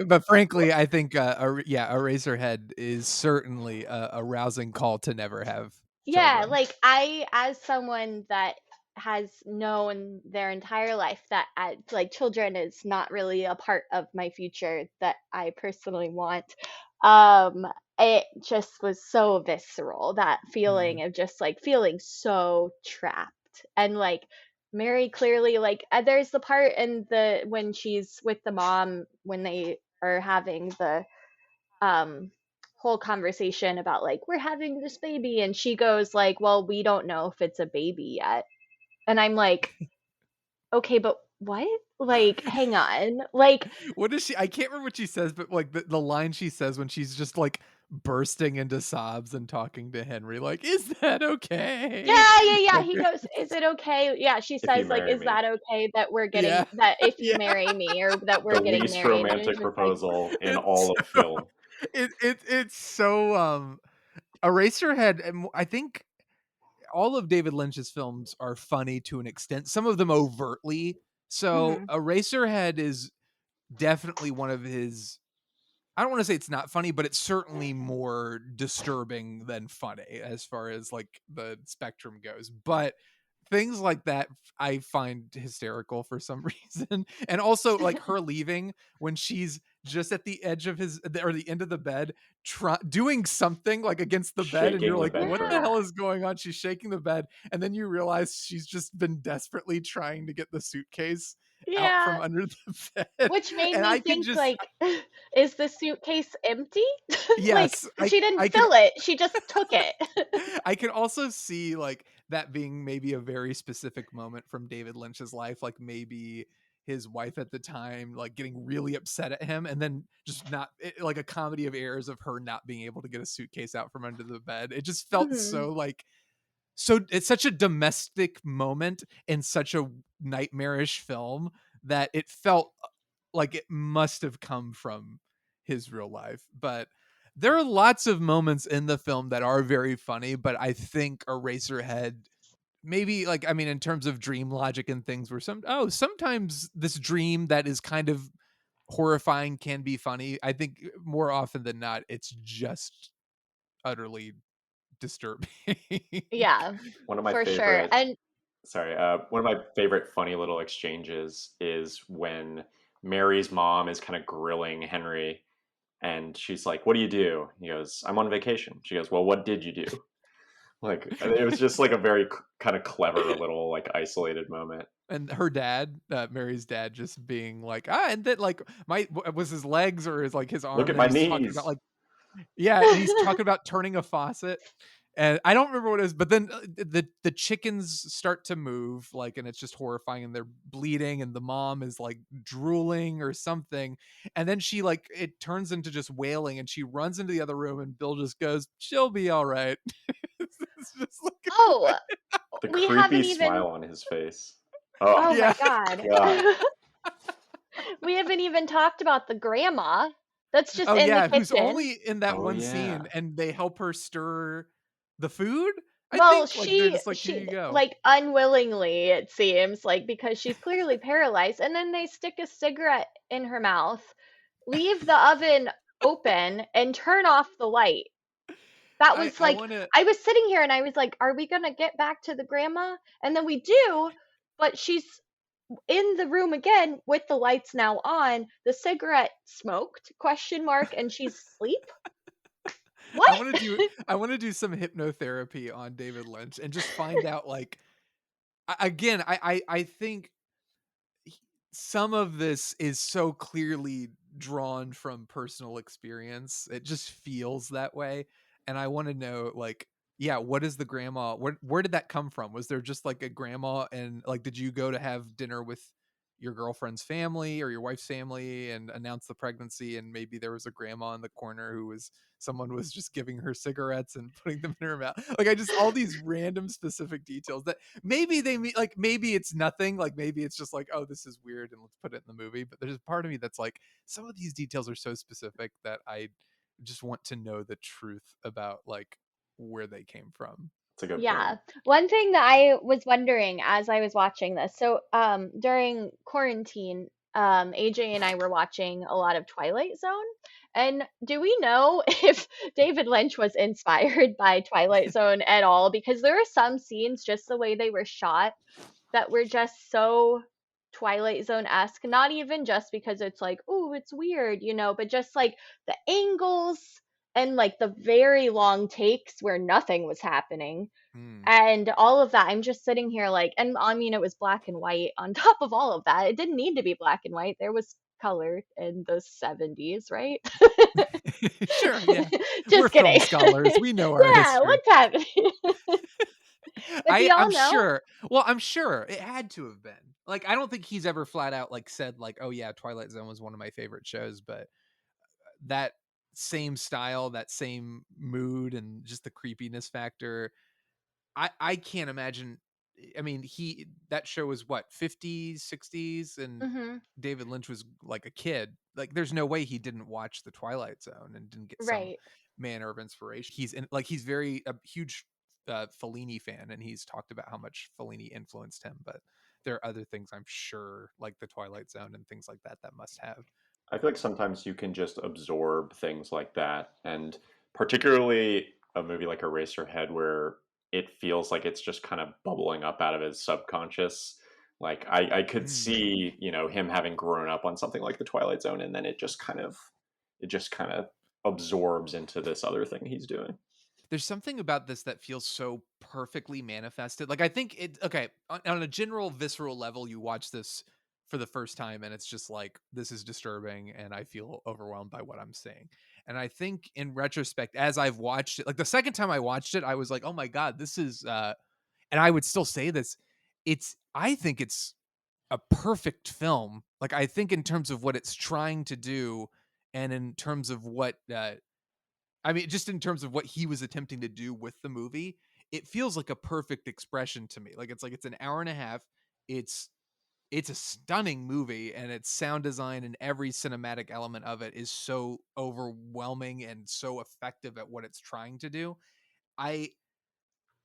I think Eraserhead is certainly a rousing call to never have yeah, children. like I, as someone that has known their entire life that like children is not really a part of my future that I personally want. Um, it just was so visceral, that feeling of just like feeling so trapped. And like Mary clearly like there's the part in the when she's with the mom when they are having the um whole conversation about like we're having this baby, and she goes like, well, we don't know if it's a baby yet. And I'm like, okay, but what, like hang on, like What is she? I can't remember what she says, but like the line she says when she's just like bursting into sobs and talking to Henry, like, "Is that okay?" yeah, Like, he goes, is it okay, yeah, she if you says like, marry is me. that okay that we're yeah, getting that if you yeah. marry me, or that we're The getting least married. And it's romantic just like proposal in It's all of film. it's so Eraserhead. And I think all of David Lynch's films are funny to an extent. Some of them overtly. So mhm, Eraserhead is definitely one of his, I don't want to say it's not funny, but it's certainly more disturbing than funny as far as like the spectrum goes. But things like that I find hysterical for some reason. And also like her leaving when she's just at the edge of his or the end of the bed, doing something like against the bed, and you're Shaking the like, bed what the frame. hell yeah, is going on? She's shaking the bed, and then you realize she's just been desperately trying to get the suitcase out from yeah, under the bed. which made And me I could think just, like, is the suitcase empty? Like yes, she didn't I could fill it, she just took it. I can also see like that being maybe a very specific moment from David Lynch's life, like maybe his wife at the time like getting really upset at him, and then just not like a comedy of errors of her not being able to get a suitcase out from under the bed. It just felt Mhm. so like, so it's such a domestic moment in such a nightmarish film that it felt like it must have come from his real life. But there are lots of moments in the film that are very funny, but I think Eraserhead maybe, like, I mean, in terms of dream logic and things, where sometimes this dream that is kind of horrifying can be funny. I think more often than not it's just utterly disturbing. Yeah, One of my for sure. favorite And Sorry. One of my favorite funny little exchanges is when Mary's mom is kind of grilling Henry, and she's like, "What do you do?" He goes, "I'm on vacation." She goes, "Well, what did you do?" Like it was just like a very kind of clever little like isolated moment. And her dad, Mary's dad, just being like, and then like was his legs or his like his arm, Look at and my he's talking about knees. like, yeah, and he's talking about turning a faucet. And I don't remember what it is, but then the chickens start to move, like, and it's just horrifying, and they're bleeding, and the mom is like drooling or something, and then she like it turns into just wailing, and she runs into the other room, and Bill just goes, "She'll be all right." It's just like, Oh, The we creepy haven't even. smile on his face. Oh Oh my yeah, God. God. We haven't even talked about the grandma that's just oh in the yeah, who's kitchen. only in that Oh one scene, yeah. and they help her stir the food. I Well, think like they're she just like, here she you go. like unwillingly, it seems like, because she's clearly paralyzed, and then they stick a cigarette in her mouth, leave the oven open, and turn off the light. That was I like, want to. I was sitting here and I was like, are we gonna get back to the grandma? And then we do, but she's in the room again with the lights now on, the cigarette smoked, question mark, and she's asleep. I What? want to do I want to do some hypnotherapy on David Lynch and just find out like again I think he- some of this is so clearly drawn from personal experience. It just feels that way, and I want to know like, yeah, what is the grandma, where did that come from? Was there just like a grandma, and like did you go to have dinner with your girlfriend's family or your wife's family and announce the pregnancy, and maybe there was a grandma in the corner who was someone was just giving her cigarettes and putting them in her mouth? Like I just all these random specific details that maybe they mean, like maybe it's nothing, like maybe it's just like, oh, this is weird and let's put it in the movie. But there's a part of me that's like, some of these details are so specific that I just want to know the truth about like where they came from. It's a good Yeah. point. One thing that I was wondering as I was watching this, so during quarantine, AJ and I were watching a lot of Twilight Zone. And do we know if David Lynch was inspired by Twilight Zone at all? Because there are some scenes, just the way they were shot, that were just so Twilight Zone-esque. Not even just because it's like, oh, it's weird, but just like the angles and like the very long takes where nothing was happening Hmm. and all of that. I'm just sitting here like, and I mean, it was black and white on top of all of that. It didn't need to be black and white. There was color in the 70s, right? Sure, yeah, we're Just film kidding. scholars, we know our Yeah, history. what's happening? But do I'm y'all know? sure. Well, I'm sure it had to have been. Like, I don't think he's ever flat out like said like, "Oh yeah, Twilight Zone was one of my favorite shows," but that same style, that same mood, and just the creepiness factor, I can't imagine. I mean, he that show was what, 50s, 60s, and Hmm. David Lynch was like a kid. Like, there's no way he didn't watch The Twilight Zone and didn't get some Right. manner of inspiration. He's in like he's very a huge Fellini fan, and he's talked about how much Fellini influenced him. But there are other things I'm sure, like The Twilight Zone and things like that, that must have. I feel like sometimes you can just absorb things like that, and particularly a movie like Eraserhead, where it feels like it's just kind of bubbling up out of his subconscious. Like I could Mm. see, him having grown up on something like The Twilight Zone, and then it just kind of absorbs into this other thing he's doing. There's something about this that feels so perfectly manifested. Like I think it okay, on a general visceral level, you watch this for the first time and it's just like, this is disturbing and I feel overwhelmed by what I'm seeing. And I think in retrospect, as I've watched it, like the second time I watched it, I was like, oh my God, this is and I would still say this, I think it's a perfect film. Like I think in terms of what it's trying to do, and in terms of what I mean, just in terms of what he was attempting to do with the movie, it feels like a perfect expression to me. Like it's an hour and a half. It's it's a stunning movie, and its sound design and every cinematic element of it is so overwhelming and so effective at what it's trying to do. I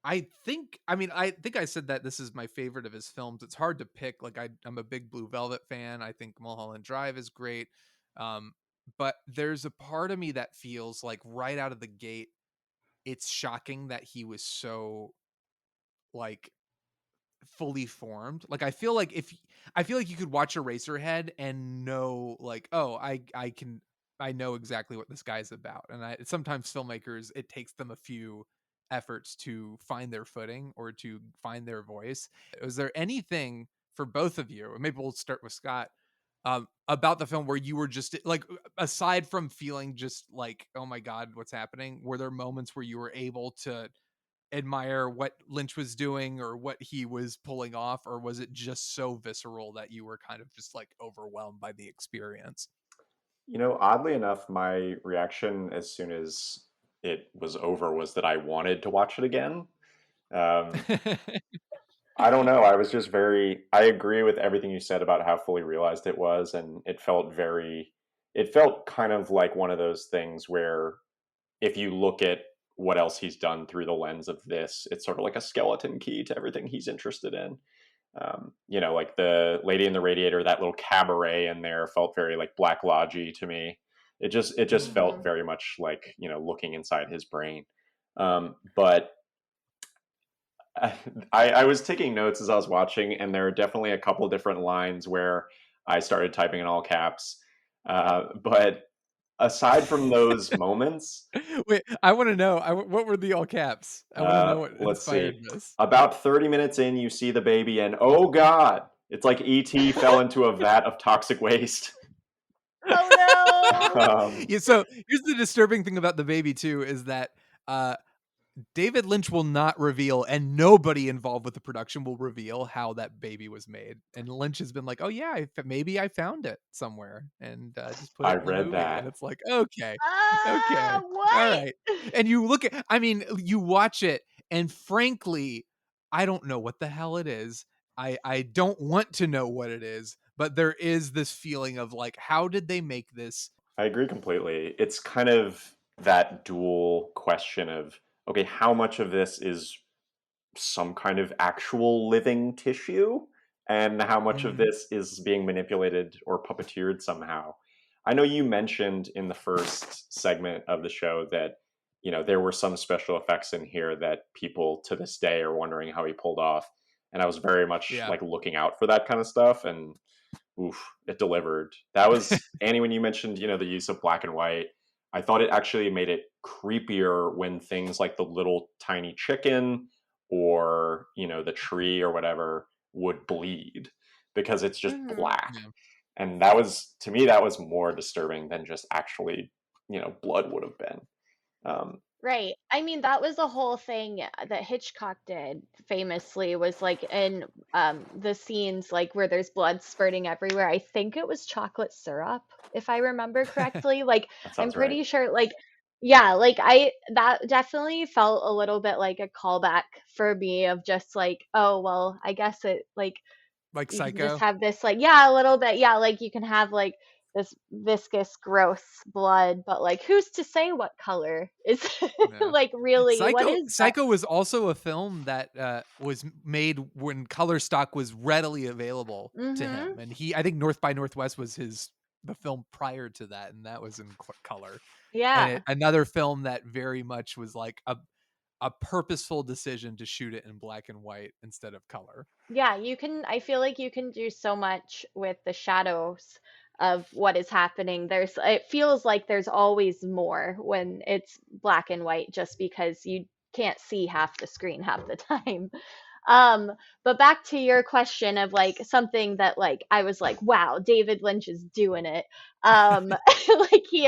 I think I said that this is my favorite of his films. It's hard to pick. Like I'm a big Blue Velvet fan. I think Mulholland Drive is great. Um, but there's a part of me that feels like right out of the gate, it's shocking that he was so like fully formed. Like I feel like you could watch Eraserhead and know like, oh, I know exactly what this guy's about. And sometimes filmmakers, it takes them a few efforts to find their footing or to find their voice. Was there anything for both of you, maybe we'll start with Scott, about the film where you were just like, aside from feeling just like, oh my God, what's happening? Were there moments where you were able to admire what Lynch was doing or what he was pulling off, or was it just so visceral that you were kind of just like overwhelmed by the experience? Oddly enough, my reaction as soon as it was over was that I wanted to watch it again. Um, I don't know. I was just I agree with everything you said about how fully realized it was, and it felt kind of like one of those things where if you look at what else he's done through the lens of this, it's sort of like a skeleton key to everything he's interested in. Like the Lady in the Radiator, that little cabaret in there felt very like Black Lodgy to me. It just felt very much like looking inside his brain. But I was taking notes as I was watching, and there are definitely a couple different lines where I started typing in all caps. But aside from those moments, Wait, I want to know. What were the all caps? I want to know what let's inspired see. this. About 30 minutes in, you see the baby, and oh God, it's like E.T. fell into a vat of toxic waste. Oh no! Yeah, so here's the disturbing thing about the baby too, is that David Lynch will not reveal, and nobody involved with the production will reveal how that baby was made. And Lynch has been like, "Oh yeah, maybe I found it somewhere and just put I it in the read movie." And that. it's like, okay, okay, all What? right. And you look at, I mean, you watch it, and frankly, I don't know what the hell it is. I don't want to know what it is, but there is this feeling of like, how did they make this? I agree completely. It's kind of that dual question of, okay, how much of this is some kind of actual living tissue, and how much of Mhm. this is being manipulated or puppeteered somehow. I know you mentioned in the first segment of the show that there were some special effects in here that people to this day are wondering how he pulled off, and I was very much Yeah. like looking out for that kind of stuff, and oof, it delivered. That was Annie, when you mentioned the use of black and white, I thought it actually made it creepier when things like the little tiny chicken or the tree or whatever would bleed, because it's just Mhm. black. Yeah. And that was, to me, that was more disturbing than just actually blood would have been. Right. I mean, that was the whole thing that Hitchcock did famously, was like in the scenes like where there's blood spurting everywhere. I think it was chocolate syrup, if I remember correctly. Like That I'm sounds right. pretty sure like yeah, like I that definitely felt a little bit like a callback for me of just like, oh, well, I guess it like Like you can just Psycho. have this like yeah, a little bit yeah, like you can have like this viscous gross blood, but like who's to say what color is Yeah. like really what Psycho is that? Psycho was also a film that was made when color stock was readily available to him, Mhm. and I think North by Northwest was the film prior to that, and that was in color. And Yeah. another film that very much was like a purposeful decision to shoot it in black and white instead of color. Yeah, I feel like you can do so much with the shadows of what is happening. It feels like there's always more when it's black and white just because you can't see half the screen half the time. Um, but back to your question of like something that like I was like, wow, David Lynch is doing it. Like he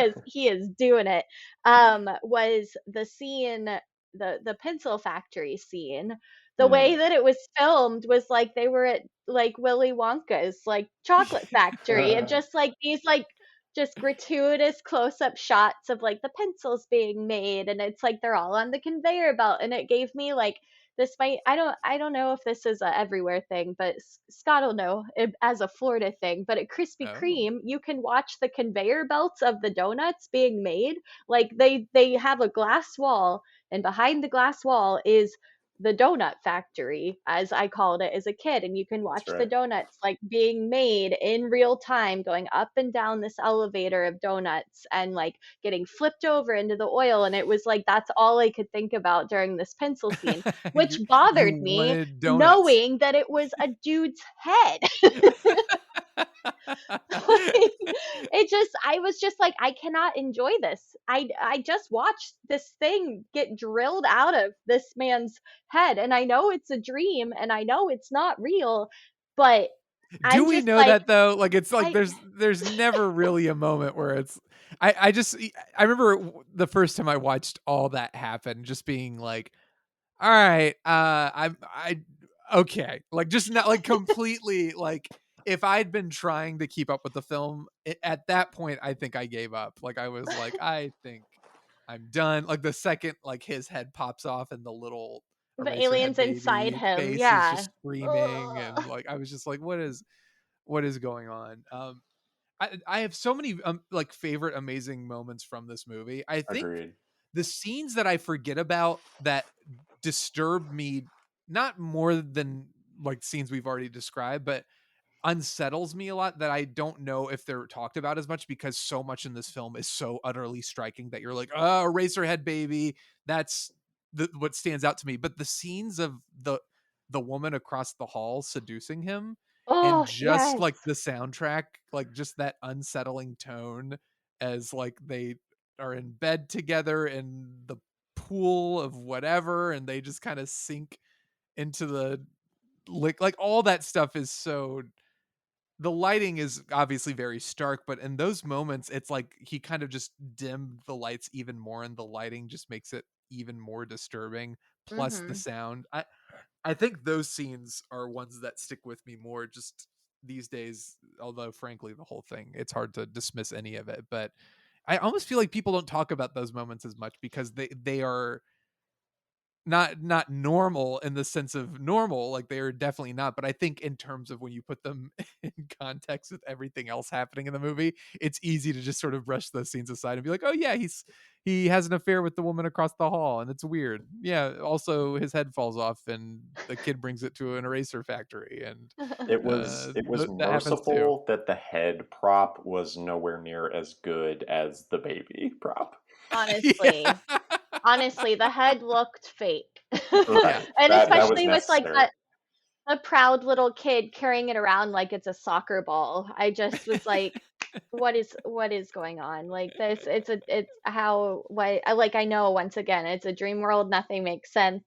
is doing it. Was the scene, the pencil factory scene. The way Mm. that it was filmed was like they were at like Willy Wonka's like chocolate factory, and just like these like just gratuitous close-up shots of like the pencils being made, and it's like they're all on the conveyor belt, and it gave me like this might I don't know if this is a everywhere thing, but Scott will know as a Florida thing. But at Krispy Oh. Kreme, you can watch the conveyor belts of the donuts being made. Like they have a glass wall, and behind the glass wall is the donut factory, as I called it as a kid, and you can watch That's the right. donuts like being made in real time, going up and down this elevator of donuts and like getting flipped over into the oil. And it was like that's all I could think about during this pencil scene, which You bothered me, wanted donuts. knowing that it was a dude's head. Like, it just I was just like, I cannot enjoy this. I just watched this thing get drilled out of this man's head, and I know it's a dream and I know it's not real, but Do I'm we just know like, that though? Like it's like I there's never really a moment where it's I remember the first time I watched all that happen just being like, all right, I okay, like just not like completely like if I'd been trying to keep up with the film at that point, I think I gave up. Like I was like, I think I'm done. Like the second like his head pops off and the little the Eraserhead aliens inside baby him, face is yeah. just screaming and Ugh. like I was just like, what is going on? I have so many like favorite amazing moments from this movie. I think Agreed. the scenes that I forget about that disturb me not more than like scenes we've already described, but unsettles me a lot that I don't know if they're talked about as much because so much in this film is so utterly striking that you're like, oh, Eraserhead baby. That's what stands out to me. But the scenes of the woman across the hall seducing him and Oh, just yes. like the soundtrack, like just that unsettling tone as like they are in bed together in the pool of whatever and they just kind of sink into the like all that stuff is so the lighting is obviously very stark, but in those moments, it's like he kind of just dimmed the lights even more, and the lighting just makes it even more disturbing. Plus the Mhm. sound. I think those scenes are ones that stick with me more just these days. Although, frankly, the whole thing it's hard to dismiss any of it. But I almost feel like people don't talk about those moments as much because they are not normal in the sense of normal, like they are definitely not, but I think in terms of when you put them in context with everything else happening in the movie, it's easy to just sort of brush those scenes aside and be like, oh yeah, he has an affair with the woman across the hall and it's weird. Yeah, also his head falls off and the kid brings it to an eraser factory and It was that happens too. merciful that the head prop was nowhere near as good as the baby prop. Yeah. Honestly. Honestly, the head looked fake. Yeah. And That was especially with like necessary. that a proud little kid carrying it around like it's a soccer ball. I just was like, what is going on? Like this, it's how why I like I know once again it's a dream world, nothing makes sense.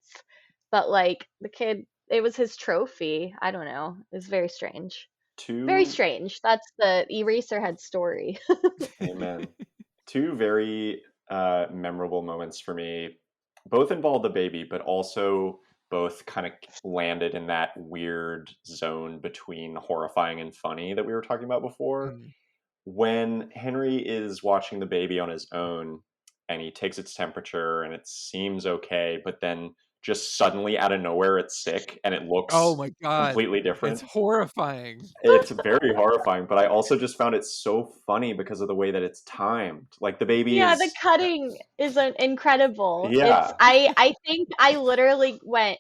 But like the kid, it was his trophy. I don't know. It was very strange. Very Two strange. That's the Eraserhead story. Amen. Two very memorable moments for me. Both involved the baby, but also both kind of landed in that weird zone between horrifying and funny that we were talking about before. Mm. When Henry is watching the baby on his own and he takes its temperature and it seems okay, but then just suddenly out of nowhere it's sick and it Oh looks my god, completely it's different. horrifying. It's very horrifying, but I also just found it so funny because of the way that it's timed. Like the baby Yeah, the is, cutting is incredible. It's yeah. I think I literally went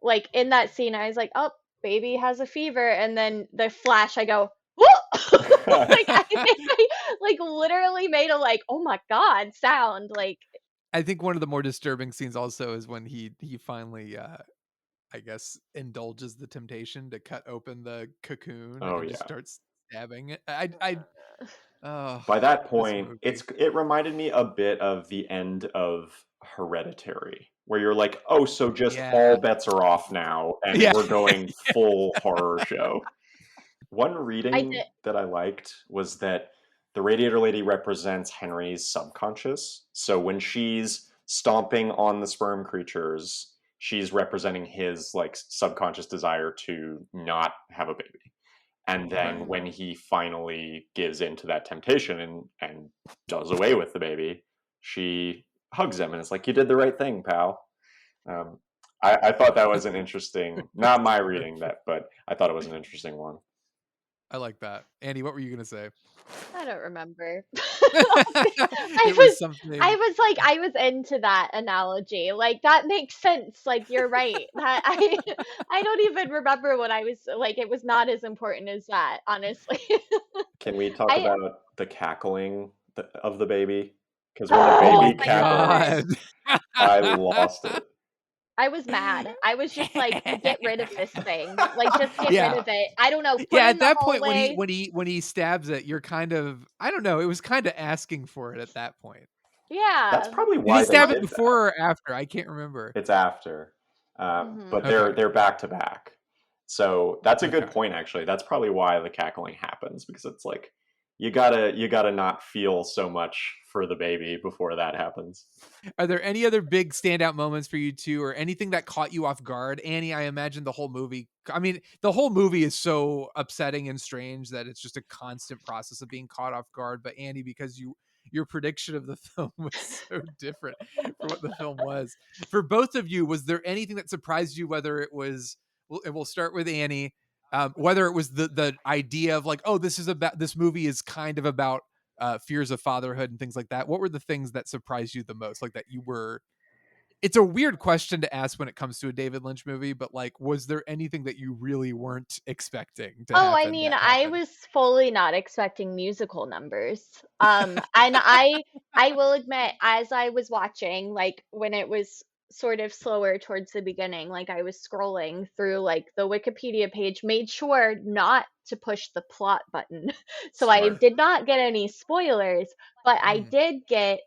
like in that scene I was like, "Oh, baby has a fever." And then the flash I go, "Whoa!" Like I think I like literally made a like, "Oh my God" sound like I think one of the more disturbing scenes also is when he finally I guess indulges the temptation to cut open the cocoon Oh and just yeah. starts stabbing it. I oh By that this point, movie. it reminded me a bit of the end of Hereditary, where you're like, oh, so just Yeah. all bets are off now, and Yeah. we're going full horror show. One I reading did that I liked was that the Radiator Lady represents Henry's subconscious. So when she's stomping on the sperm creatures, she's representing his like subconscious desire to not have a baby. And then Right. when mhm. he finally gives in to that temptation and does away with the baby, she hugs him and it's like, you did the right thing, pal. Um, I thought that was an interesting, not my reading that, but I thought it was an interesting one. I like that. Andy, what were you gonna say? I don't remember. It was something. I was into that analogy. Like that makes sense. Like you're right. That I don't even remember what I was like. It was not as important as that, honestly. Can we talk I about the cackling of the baby? Because when the oh Oh baby my gosh. cackles, I lost it. I was mad. I was just like, get rid of this thing. Like just get rid Yeah. of it. I don't know, put Yeah, it in at the that point hallway. when he stabs it, you're kind of, I don't know, it was kind of asking for it at that point. That's Yeah. probably Did he why they stab it did that. before or after? I can't remember. It's after, Hmm. but Okay. they're back to back. So that's a good Okay. point, actually. That's probably why the cackling happens, because it's like you gotta not feel so much for the baby before that happens. Are there any other big standout moments for you two, or anything that caught you off guard? Annie, I imagine the whole movie, I mean, the whole movie is so upsetting and strange that it's just a constant process of being caught off guard. But Annie, because your prediction of the film was so different from what the film was. For both of you, was there anything that surprised you, whether it was, and we'll start with Annie, whether it was the idea of like, oh, this movie is kind of about fears of fatherhood and things like that. What were the things that surprised you the most? Like that you were, it's a weird question to ask when it comes to a David Lynch movie, but like, was there anything that you really weren't expecting to Oh, I happen mean, that I happened? was fully not expecting musical numbers. And I will admit, as I was watching, like when it was sort of slower towards the beginning, like I was scrolling through like the Wikipedia page, made sure not to push the plot button. So I Smart. did not get any spoilers, but I Mm. did get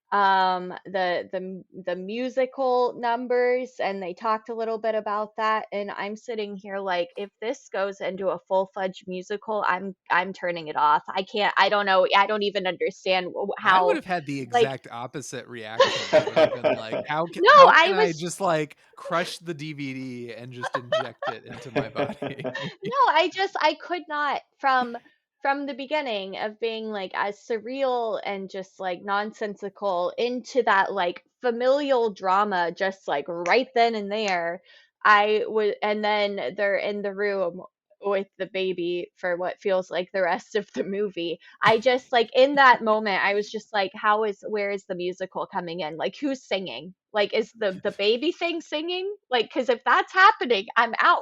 the musical numbers, and they talked a little bit about that, and I'm sitting here like, if this goes into a full-fledged musical, I'm turning it off. I can't, I don't know, I don't even understand I would how, have had the like, exact opposite reaction. I would have been like, no, how I can I was just like crush the DVD and just inject it into my body? no, I could not, from the beginning of being like as surreal and just like nonsensical into that like familial drama just like right then and there. I would, and then they're in the room with the baby for what feels like the rest of the movie. I just like in that moment I was just like, where is the musical coming in? Like who's singing? Like is the baby thing singing? Like cuz if that's happening, I'm out.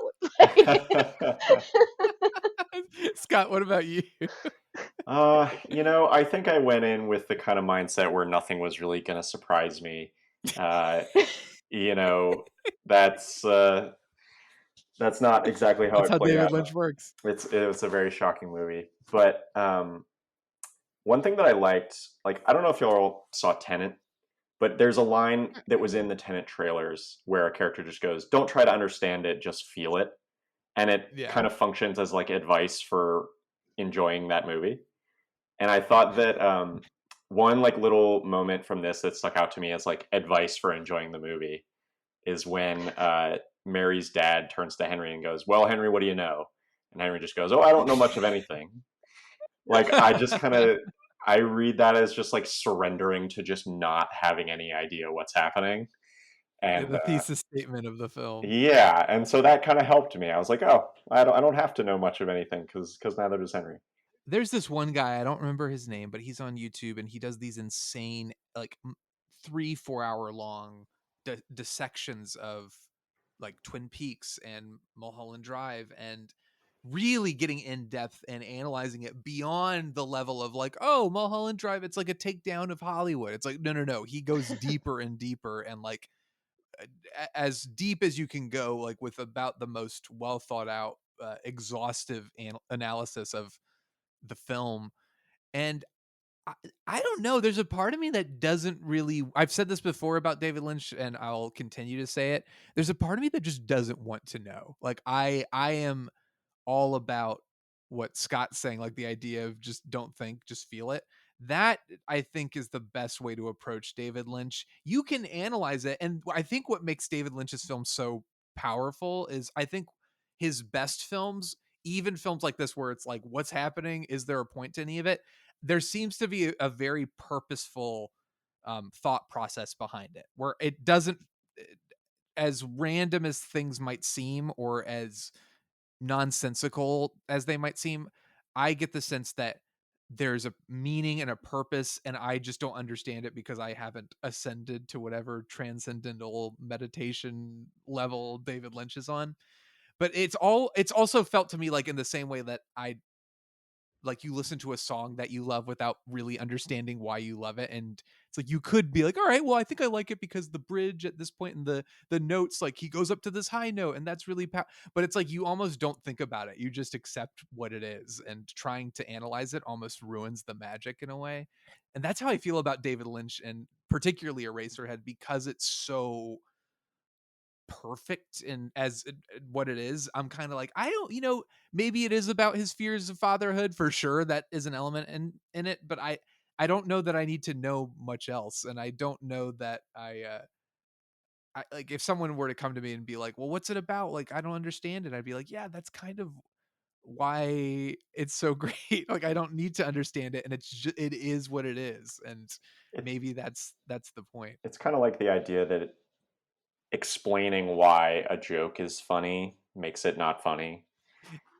Scott, what about you? I think I went in with the kind of mindset where nothing was really going to surprise me. Uh, you know, that's uh, that's not exactly how That's it how played David out. Lynch works. It was a very shocking movie, but one thing that I liked, like I don't know if y'all saw Tenet, but there's a line that was in the Tenet trailers where a character just goes, "Don't try to understand it, just feel it," and it Yeah. kind of functions as like advice for enjoying that movie. And I thought that one like little moment from this that stuck out to me as like advice for enjoying the movie is when Mary's dad turns to Henry and goes, "Well, Henry, what do you know?" And Henry just goes, "Oh, I don't know much of anything." Like I just kind of I read that as just like surrendering to just not having any idea what's happening. Yeah, And the thesis statement of the film. yeah, and so that kind of helped me. I was like, "Oh, I don't have to know much of anything because neither does Henry." There's this one guy, I don't remember his name, but he's on YouTube and he does these insane, like 3-4 hour long dissections of like Twin Peaks and Mulholland Drive, and really getting in depth and analyzing it beyond the level of like, oh, Mulholland Drive, it's like a takedown of Hollywood. It's like, no. He goes deeper and deeper, and like as deep as you can go, like with about the most well thought out, exhaustive analysis of the film. And I, I don't know. There's a part of me that doesn't really. I've said this before about David Lynch, and I'll continue to say it. There's a part of me that just doesn't want to know. Like I am all about what Scott's saying, like the idea of just don't think, just feel it. That I think is the best way to approach David Lynch. You can analyze it, and I think what makes David Lynch's film so powerful is I think his best films, even films like this where it's like, what's happening? Is there a point to any of it? There seems to be a very purposeful thought process behind it, where it doesn't, as random as things might seem or as nonsensical as they might seem, I get the sense that there's a meaning and a purpose, and I just don't understand it because I haven't ascended to whatever transcendental meditation level David Lynch is on. But it's also felt to me like in the same way that I like you listen to a song that you love without really understanding why you love it, and it's like you could be like, all right, well, I think I like it because the bridge at this point in the notes, like he goes up to this high note and that's really but it's like you almost don't think about it, you just accept what it is, and trying to analyze it almost ruins the magic in a way. And that's how I feel about David Lynch, and particularly Eraserhead, because it's so perfect and as what it is. I'm kind of like, I don't, maybe it is about his fears of fatherhood, for sure that is an element in it, but I don't know that I need to know much else, and I don't know that I like, if someone were to come to me and be like, well, what's it about, like I don't understand it, I'd be like, yeah, that's kind of why it's so great. Like I don't need to understand it, and it is what it is, and It's maybe that's the point. it's kind of like the idea that explaining why a joke is funny makes it not funny.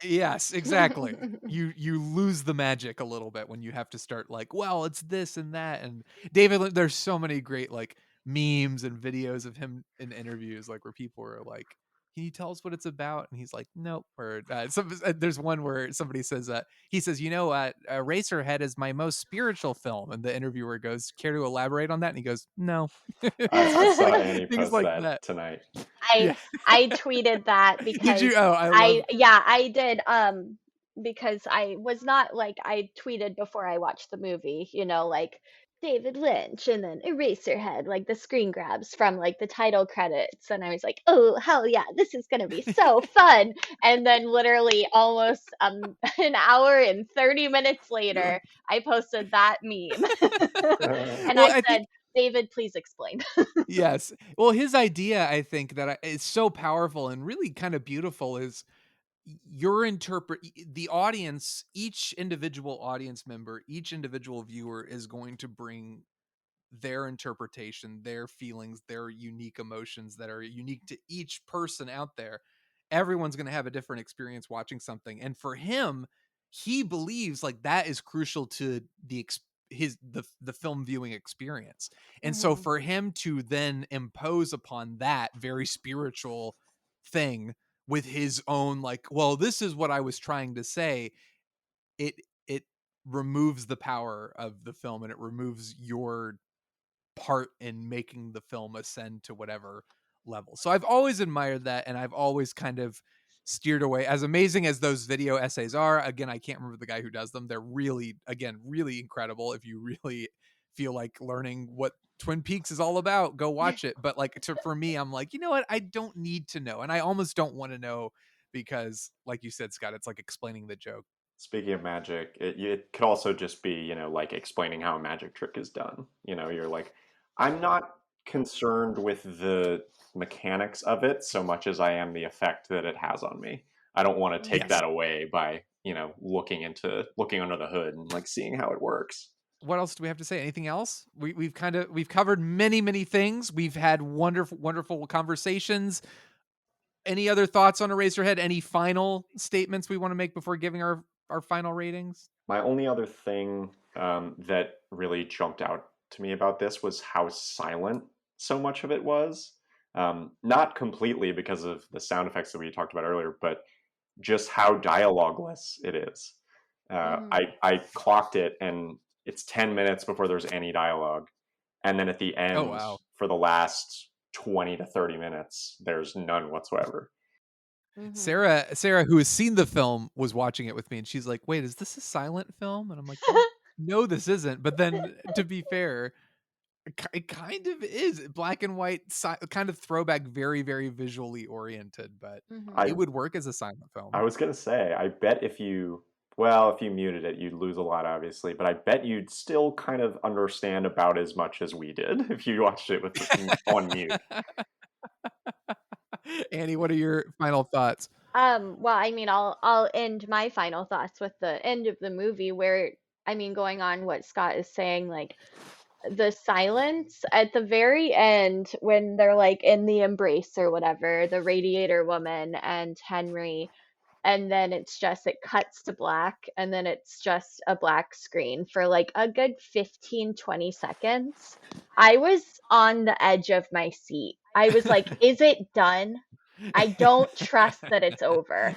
Yes, exactly. You lose the magic a little bit when you have to start like, well, it's this and that. And there's so many great like memes and videos of him in interviews, like where people are like, can you tell us what it's about? And he's like, nope. Or there's one where somebody says, he says, Eraserhead is my most spiritual film, and the interviewer goes, care to elaborate on that? And he goes, no. I It's saw like Annie things post like that that. tonight. I Yeah. I tweeted that Did you? because Oh, I love. I did because I was not like, I tweeted before I watched the movie, like David Lynch and then Eraserhead, like the screen grabs from like the title credits, and I was like, "Oh, hell yeah, this is going to be so fun." And then literally almost an hour and 30 minutes later, I posted that meme. And Well, I I said, think. "David, please explain." Yes. Well, his idea, I think, is so powerful and really kind of beautiful is the audience, each individual audience member, each individual viewer is going to bring their interpretation, their feelings, their unique emotions that are unique to each person out there. Everyone's going to have a different experience watching something. And for him, he believes like that is crucial to the film viewing experience. And so Mhm. for him to then impose upon that very spiritual thing with his own like, well, this is what I was trying to say, it removes the power of the film, and it removes your part in making the film ascend to whatever level. So I've always admired that, and I've always kind of steered away. As amazing as those video essays are, again, I can't remember the guy who does them. They're really, again, really incredible. If you really feel like learning what Twin Peaks is all about, go watch it. But like for me, I'm like, you know what? I don't need to know, and I almost don't want to know because, like you said, Scott, it's like explaining the joke. Speaking of magic, it could also just be, like explaining how a magic trick is done. You're like, I'm not concerned with the mechanics of it so much as I am the effect that it has on me. I don't want to take Yes. that away by, looking under the hood and like seeing how it works. What else do we have to say? Anything else? We've covered many things. We've had wonderful conversations. Any other thoughts on Eraserhead? Any final statements we want to make before giving our final ratings? My only other thing that really jumped out to me about this was how silent so much of it was. Not completely because of the sound effects that we talked about earlier, but just how dialogueless it is. Mhm. I clocked it, and it's 10 minutes before there's any dialogue. And then at the Oh end, wow. for the last 20 to 30 minutes, there's none whatsoever. Mhm. Sarah, who has seen the film, was watching it with me, and she's like, "Wait, is this a silent film?" And I'm like, "No, this isn't." But then, to be fair, it kind of is black and white, kind of throwback, very visually oriented. But Mhm. I it would work as a silent I film. was gonna say, I bet if you muted it, you'd lose a lot, obviously, but I bet you'd still kind of understand about as much as we did if you watched it on mute. Annie, what are your final thoughts? Well, I mean, I'll end my final thoughts with the end of the movie where, I mean, going on what Scott is saying, like the silence at the very end when they're like in the embrace or whatever, the radiator woman and Henry, and then it cuts to black, and then it's just a black screen for like a good 15-20 seconds. I was on the edge of my seat. I was like, is it done? I don't trust that it's over.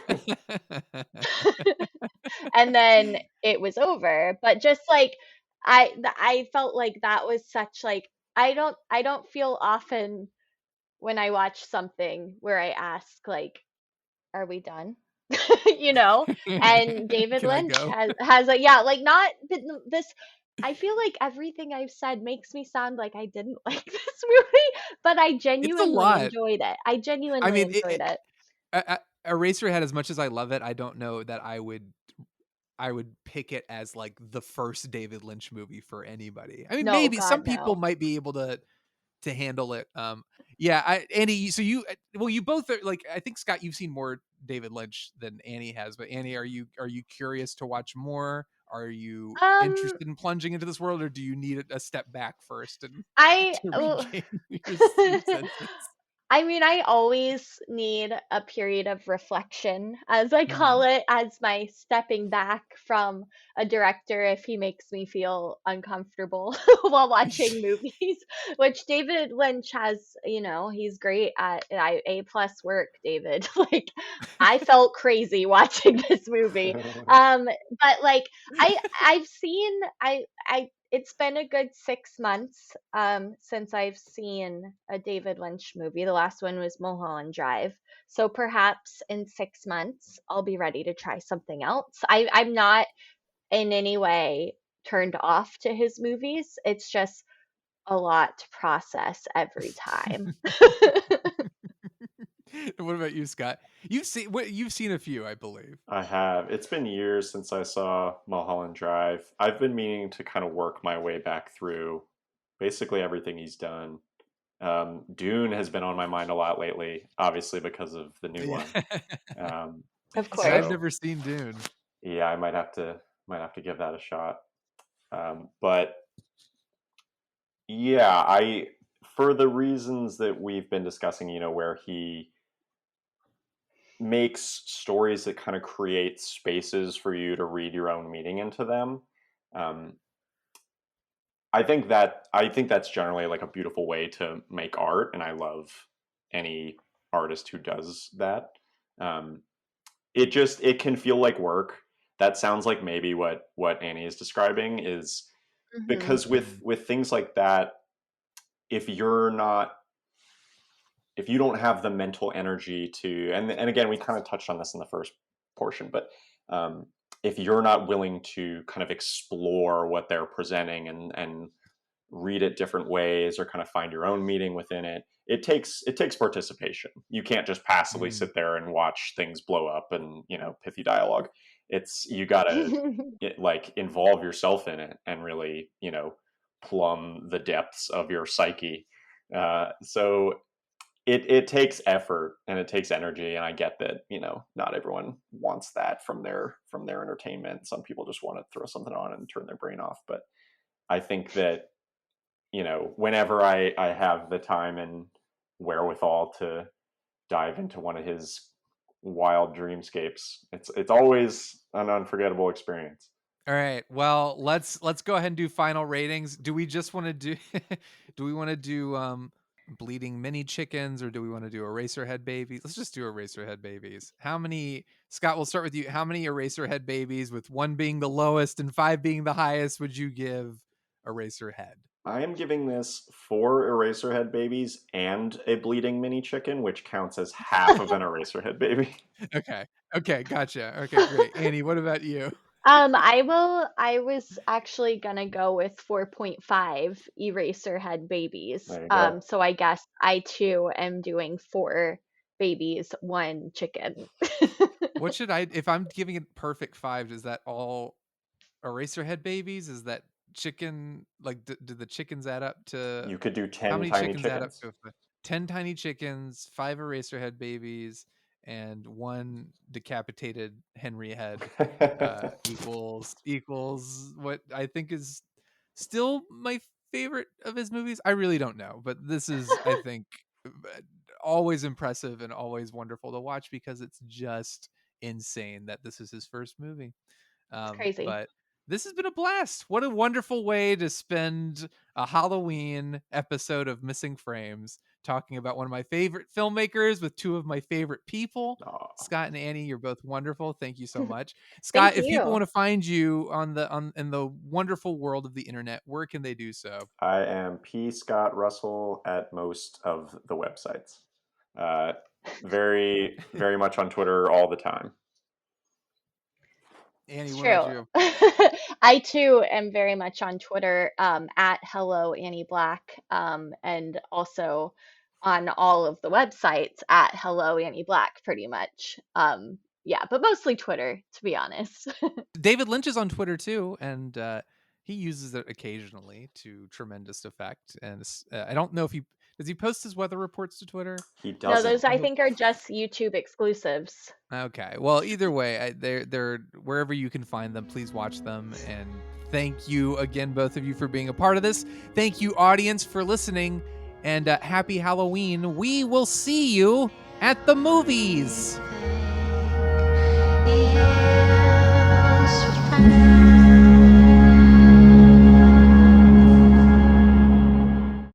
And then it was over. But just like I felt like that was such like I don't feel often when I watch something where I ask like, are we done? You know? And David Can I Lynch go? has a yeah, like not this I feel like everything I've said makes me sound like I didn't like this movie, but I It's a genuinely lot. enjoyed it. I I genuinely mean, enjoyed it. Eraserhead, as much as I love it, I don't know that I would pick it as like the first David Lynch movie for anybody. I mean, No, maybe some God, people no. might be able to handle it. Yeah, Annie, so you both are like, I think, Scott, you've seen more David Lynch than Annie has, but Annie, are you curious to watch more? Are you Um, interested in plunging into this world, or do you need a step back first and I to oh, regain your senses? I mean, I always need a period of reflection, as I call Mhm. it, as my stepping back from a director if he makes me feel uncomfortable while watching movies, which David Lynch has, he's great at A plus work, David. Like, I felt crazy watching this movie. But like I've seen it's been a good 6 months since I've seen a David Lynch movie. The last one was Mulholland Drive. So perhaps in 6 months I'll be ready to try something else. I'm not in any way turned off to his movies. It's just a lot to process every time. What about you, Scott? You've seen a few, I believe. I have. It's been years since I saw Mulholland Drive. I've been meaning to kind of work my way back through basically everything he's done. Dune has been on my mind a lot lately, obviously because of the new Yeah. one. Um, Of And I've course. so never seen Dune. yeah, I might have to give that a shot. But yeah, I for the reasons that we've been discussing, where he makes stories that kind of create spaces for you to read your own meaning into them. Um, I think that's generally like a beautiful way to make art, and I love any artist who does that. Um, it can feel like work. That sounds like maybe what Annie is describing is Hmm. because with things like that, if you're not if you don't have the mental energy to and again we kind of touched on this in the first portion, but if you're not willing to kind of explore what they're presenting and read it different ways or kind of find your own meaning within it, it takes participation. You can't just passively Mm. sit there and watch things blow up and pithy dialogue. It's you gotta like involve yourself in it and really plumb the depths of your psyche. So it takes effort and it takes energy, and I get that not everyone wants that from their entertainment. Some people just want to throw something on and turn their brain off. But I think that whenever I have the time and wherewithal to dive into one of his wild dreamscapes, it's always an unforgettable experience. All right. Well, let's go ahead and do final ratings. Do we just want to do do we want to do bleeding mini chickens, or do we want to do Eraserhead babies? Let's just do Eraserhead babies. How many, Scott, we'll start with you. How many Eraserhead babies, with 1 being the lowest and 5 being the highest, would you give Eraserhead? I am giving this 4 Eraserhead babies and a bleeding mini chicken, which counts as half of an Eraserhead baby. Okay. Okay, gotcha. Okay, great. Annie, what about you? I was actually gonna go with 4.5 Eraserhead babies. There you go. So I guess I too am doing 4 babies, 1 chicken. What should I, if I'm giving it perfect 5, is that all Eraserhead babies? Is that chicken, like do the chickens add up to, You could do how 10 many tiny chickens add up chickens. to 10 tiny chickens, 5 Eraserhead babies, and 1 decapitated Henry head equals what I think is still my favorite of his movies. I really don't know, but this is, I think, always impressive and always wonderful to watch because it's just insane that this is his first movie. It's crazy. But this has been a blast. What a wonderful way to spend a Halloween episode of Missing Frames talking about one of my favorite filmmakers with two of my favorite people. Aw. Scott and Annie, you're both wonderful. Thank you so much. Scott, if people you. want to find you in the wonderful world of the internet, where can they do so? I am P. Scott Russell at most of the websites. Very, very much on Twitter all the time. Annie, It's what about true. you? I too am very much on Twitter at Hello Annie Black, and also on all of the websites at Hello Annie Black, pretty much. Yeah, but mostly Twitter, to be honest. David Lynch is on Twitter too, and he uses it occasionally to tremendous effect. And I don't know if does he post his weather reports to Twitter? He No, doesn't. those I think are just YouTube exclusives. Okay. Well, either way, they're wherever you can find them. Please watch them. And thank you again, both of you, for being a part of this. Thank you, audience, for listening. And happy Halloween. We will see you at the movies. Yes, fine.